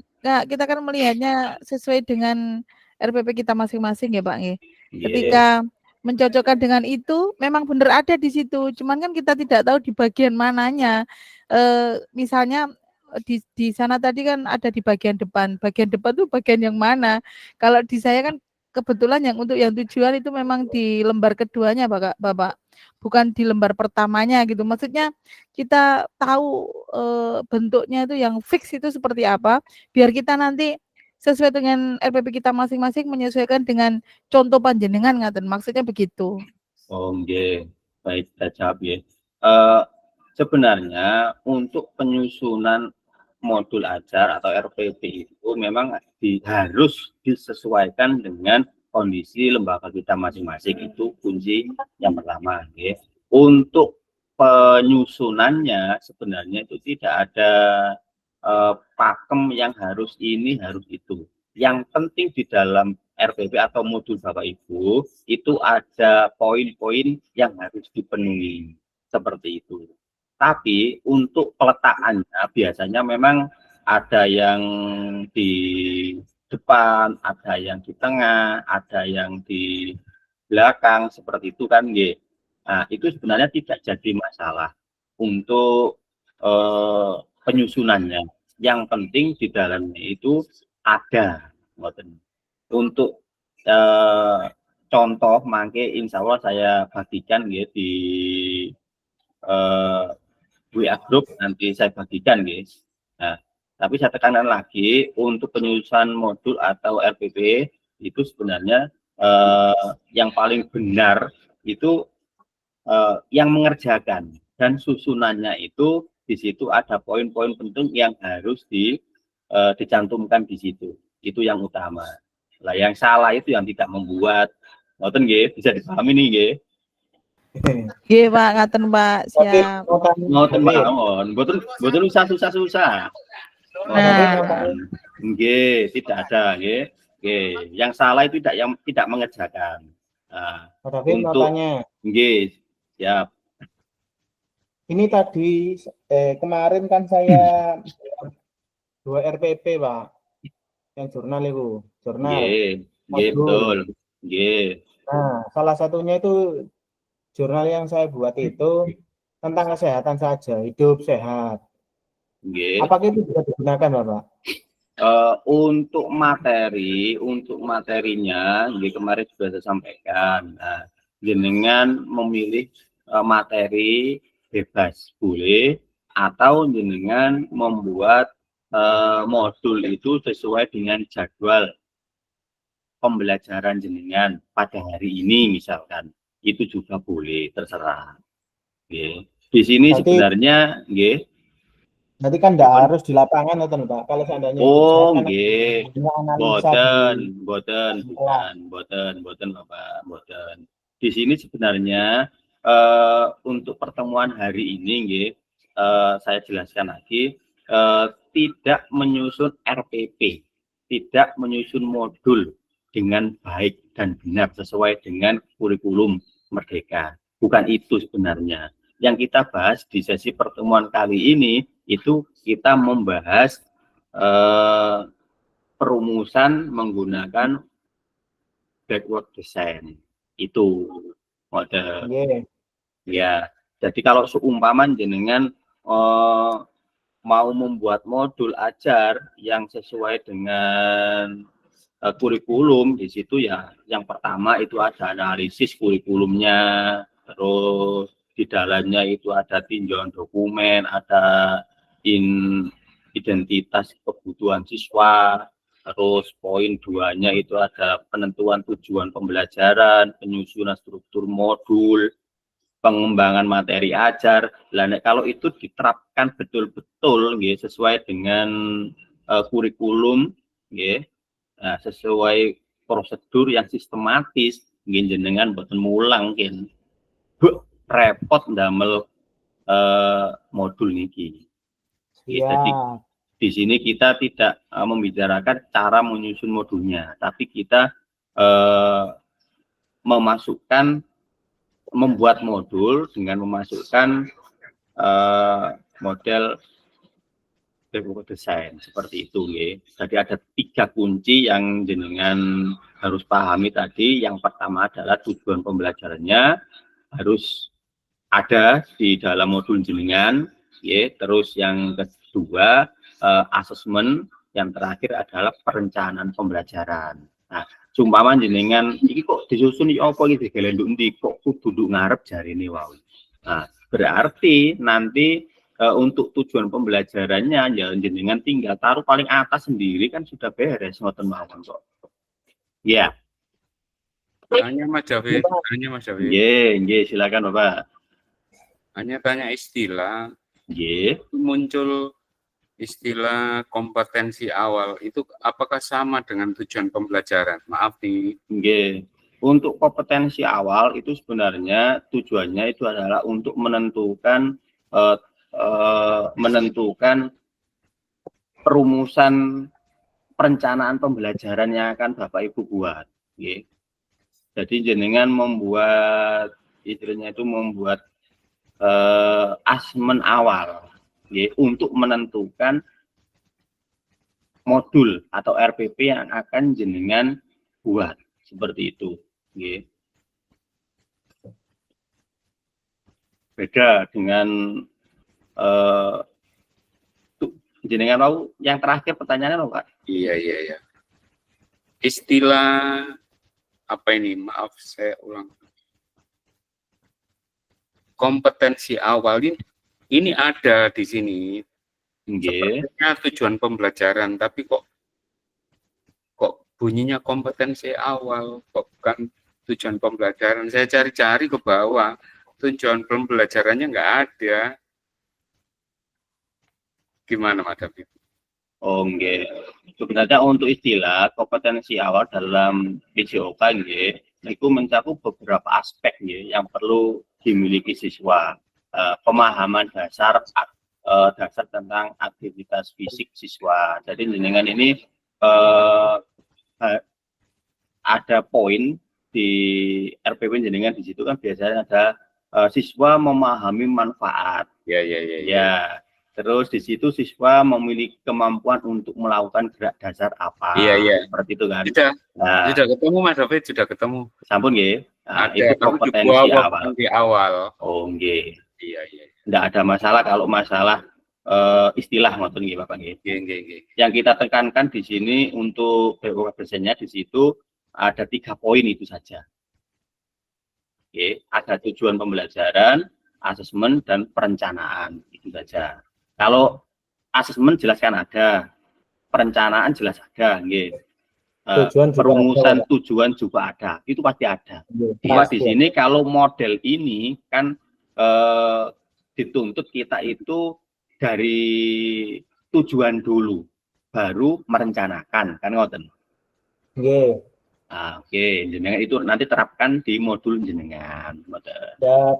kita kan melihatnya sesuai dengan RPP kita masing-masing ya, Pak nggih. Ketika mencocokkan dengan itu memang benar ada di situ, cuman kan kita tidak tahu di bagian mananya. Misalnya di sana tadi kan ada di bagian depan tuh bagian yang mana? Kalau di saya kan kebetulan yang untuk yang tujuan itu memang di lembar keduanya Bapak, bukan di lembar pertamanya gitu. Maksudnya kita tahu bentuknya itu yang fix itu seperti apa, biar kita nanti sesuai dengan RPP kita masing-masing menyesuaikan dengan contoh panjenengan ngaten, maksudnya begitu. Oh nggih, baik, saya jawab ya. Sebenarnya untuk penyusunan modul ajar atau RPP itu memang harus disesuaikan dengan kondisi lembaga kita masing-masing, itu kunci yang pertama. Ya. Untuk penyusunannya sebenarnya itu tidak ada pakem yang harus ini harus itu. Yang penting di dalam RPP atau modul Bapak Ibu itu ada poin-poin yang harus dipenuhi seperti itu. Tapi untuk peletakannya biasanya memang ada yang di depan, ada yang di tengah, ada yang di belakang, seperti itu kan, nggih. Nah, itu sebenarnya tidak jadi masalah untuk penyusunannya. Yang penting di dalamnya itu ada. Untuk contoh mangke insya Allah saya bagikan nggih di WA group, nanti saya bagikan guys. Nah, tapi saya tekankan lagi untuk penyusunan modul atau RPP itu sebenarnya yang paling benar itu yang mengerjakan, dan susunannya itu di situ ada poin-poin penting yang harus dicantumkan di situ. Itu yang utama. Lah yang salah itu yang tidak membuat. Ngoten nggih, bisa dipahami nih nggih. Nggih, Pak, ngaten, Pak. Siap. Ngoten mawon, mboten susah-susah. Nggih, tidak ada nggih. Nggih, yang salah itu tidak mengerjakan. Nah, untuk nggih, siap. Ini tadi kemarin kan saya 2 RPP, Pak. Yang jurnal itu, jurnal. Nggih, betul. Nggih. Nah, salah satunya itu jurnal yang saya buat itu tentang kesehatan saja, hidup sehat. Okay. Apakah itu bisa digunakan, Bapak? Untuk materinya, kemarin sudah saya sampaikan. Nah, jenengan memilih materi bebas boleh, atau jenengan membuat modul itu sesuai dengan jadwal pembelajaran jenengan pada hari ini misalkan, itu juga boleh, terserah. Nggih. Di sini Berarti- sebenarnya nggih. Berarti kan tidak harus di lapangan atau Pak? Kalau seandainya Oh, misalkan nggih. ada analisa Boten, kelas. boten Bapak, boten. Di sini sebenarnya untuk pertemuan hari ini nggih, saya jelaskan lagi, tidak menyusun RPP, tidak menyusun modul dengan baik dan benar sesuai dengan kurikulum Merdeka. Bukan itu sebenarnya. Yang kita bahas di sesi pertemuan kali ini itu kita membahas perumusan menggunakan backward design. Itu model. Ya, jadi kalau seumpama jenengan mau membuat modul ajar yang sesuai dengan kurikulum, di situ ya yang pertama itu ada analisis kurikulumnya, terus di dalamnya itu ada tinjauan dokumen, ada identitas kebutuhan siswa, terus poin 2-nya itu ada penentuan tujuan pembelajaran, penyusunan struktur modul, pengembangan materi ajar. Kalau itu diterapkan betul-betul sesuai dengan kurikulum, nah, sesuai prosedur yang sistematis, jenengan boten mulang repot ndamel modul niki. Jadi di sini kita tidak membicarakan cara menyusun modulnya, tapi kita membuat modul dengan memasukkan model backward design seperti itu, nggih. Jadi ada 3 kunci yang jenengan harus pahami tadi. Yang pertama adalah tujuan pembelajarannya harus ada di dalam modul jenengan, terus yang kedua asesmen, yang terakhir adalah perencanaan pembelajaran. Nah, sumpama jenengan iki kok disusun iki apa iki digelenduk ndi kok kudu ngarep jarine wae. Nah, berarti nanti untuk tujuan pembelajarannya ya jenengan tinggal taruh paling atas sendiri kan sudah beres ngoten mawon kok. Ya. Hanya Mas David. Nggih, silakan Bapak. Hanya tanya istilah. Nggih. Muncul istilah kompetensi awal itu apakah sama dengan tujuan pembelajaran? Maaf nih. Nggih. Untuk kompetensi awal itu sebenarnya tujuannya itu adalah untuk menentukan perumusan perencanaan pembelajaran yang akan Bapak Ibu buat. Nggih. Jadi jenengan membuat istilahnya itu membuat asesmen awal untuk menentukan modul atau RPP yang akan jenengan buat seperti itu. Beda dengan jenengan tahu yang terakhir pertanyaannya Pak? Iya. Istilah apa ini? Maaf saya ulang. Kompetensi awal ini ada di sini. Sepertinya tujuan pembelajaran, tapi kok bunyinya kompetensi awal, kok bukan tujuan pembelajaran. Saya cari-cari ke bawah, tujuan pembelajarannya nggak ada. Gimana Mas David? Oh, nggih. Sebenarnya untuk istilah kompetensi awal dalam PJOK itu mencakup beberapa aspek yang perlu dimiliki siswa. Pemahaman dasar tentang aktivitas fisik siswa. Jadi jenengan ini ada poin di RPP jenengan di situ kan biasanya ada siswa memahami manfaat. Ya. Terus di situ siswa memiliki kemampuan untuk melakukan gerak dasar apa. Seperti itu kan. Sudah ketemu Mas David, sudah ketemu. Sampun nggih. Nah, ada, itu kompetensi awal. Di awal. Oh nggih. Iya. Tidak ada masalah kalau masalah istilah ngoten nggih Bapak nggih. Yang kita tekankan di sini untuk BWK-nya di situ ada 3 poin itu saja. Ada tujuan pembelajaran, asesmen dan perencanaan itu saja. Kalau asesmen jelas kan ada, perencanaan jelas ada, nggih. Tujuan juga Perumusan ada. tujuan juga ada, itu pasti ada. Cuma di Pasti. sini kalau model ini kan dituntut kita itu dari tujuan dulu, baru merencanakan, kan ngoten. Nggih. Oke, jenengan itu nanti terapkan di modul jenengan. Siap.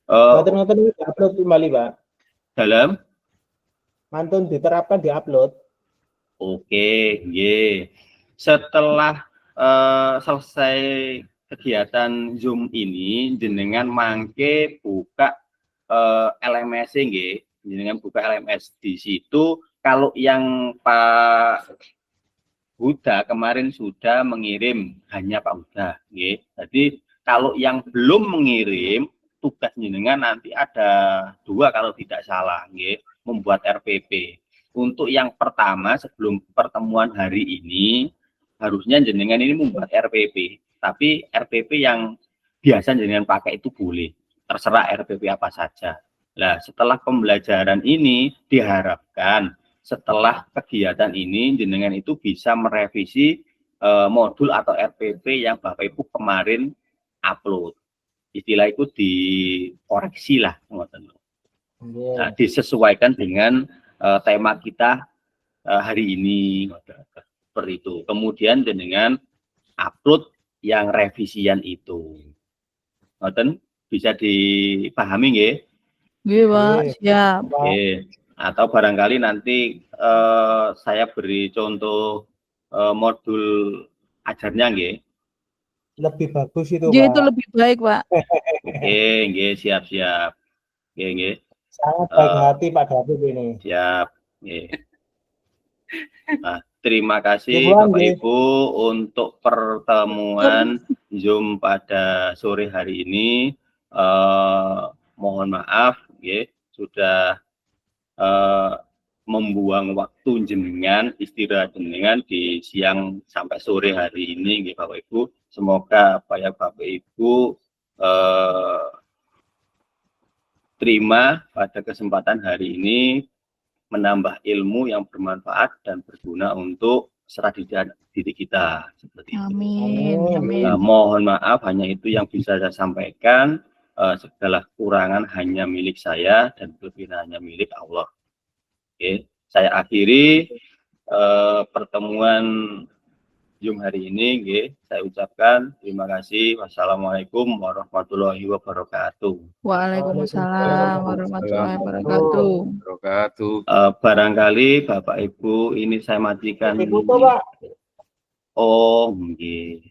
Ngoten-ngoten ini di-upload kembali, Pak. Dalam? Mantun diterapkan di-upload. Oke, nggih. Setelah selesai kegiatan Zoom ini, jenengan mangke buka LMS nggih. Jenengan buka LMS di situ. Kalau yang Pak Huda kemarin sudah mengirim, hanya Pak Huda, nggih. Jadi kalau yang belum mengirim, tugas jenengan nanti ada 2 kalau tidak salah, nggih, membuat RPP. Untuk yang pertama sebelum pertemuan hari ini, harusnya jenengan ini membuat RPP. Tapi RPP yang biasa jenengan pakai itu boleh, terserah RPP apa saja. Nah, setelah pembelajaran ini diharapkan setelah kegiatan ini jenengan itu bisa merevisi modul atau RPP yang Bapak Ibu kemarin upload. Istilah itu dikoreksi lah, nah, disesuaikan dengan tema kita hari ini, seperti itu. Kemudian jenengan upload yang revisian itu, bisa dipahami nggih? Nggih, Pak, siap. Oke. Atau barangkali nanti saya beri contoh modul ajarnya nggih. Lebih bagus itu, Nggih, Pak. itu lebih baik, Pak. Oke, nggih, siap-siap. Nggih, nggih. Sangat baik hati Pak David ini. Siap, nggih. Nah, terima kasih Ibu, Bapak nggih. Ibu untuk pertemuan Zoom pada sore hari ini. Mohon maaf, nggih, sudah membuang waktu jenengan, istirahat jenengan di siang sampai sore hari ini, nggih Bapak Ibu. Semoga apa ya Bapak Ibu terima pada kesempatan hari ini, menambah ilmu yang bermanfaat dan berguna untuk strategi diri kita, seperti itu. Amin, amin. Mohon maaf, hanya itu yang bisa saya sampaikan. Segala kurangan hanya milik saya dan kelebihan hanya milik Allah. Oke, saya akhiri pertemuan Zoom hari ini. Saya ucapkan terima kasih. Wassalamualaikum warahmatullahi wabarakatuh. Waalaikumsalam warahmatullahi wabarakatuh. Barangkali Bapak Ibu ini saya matikan. Foto, Pak. Oh, nggih.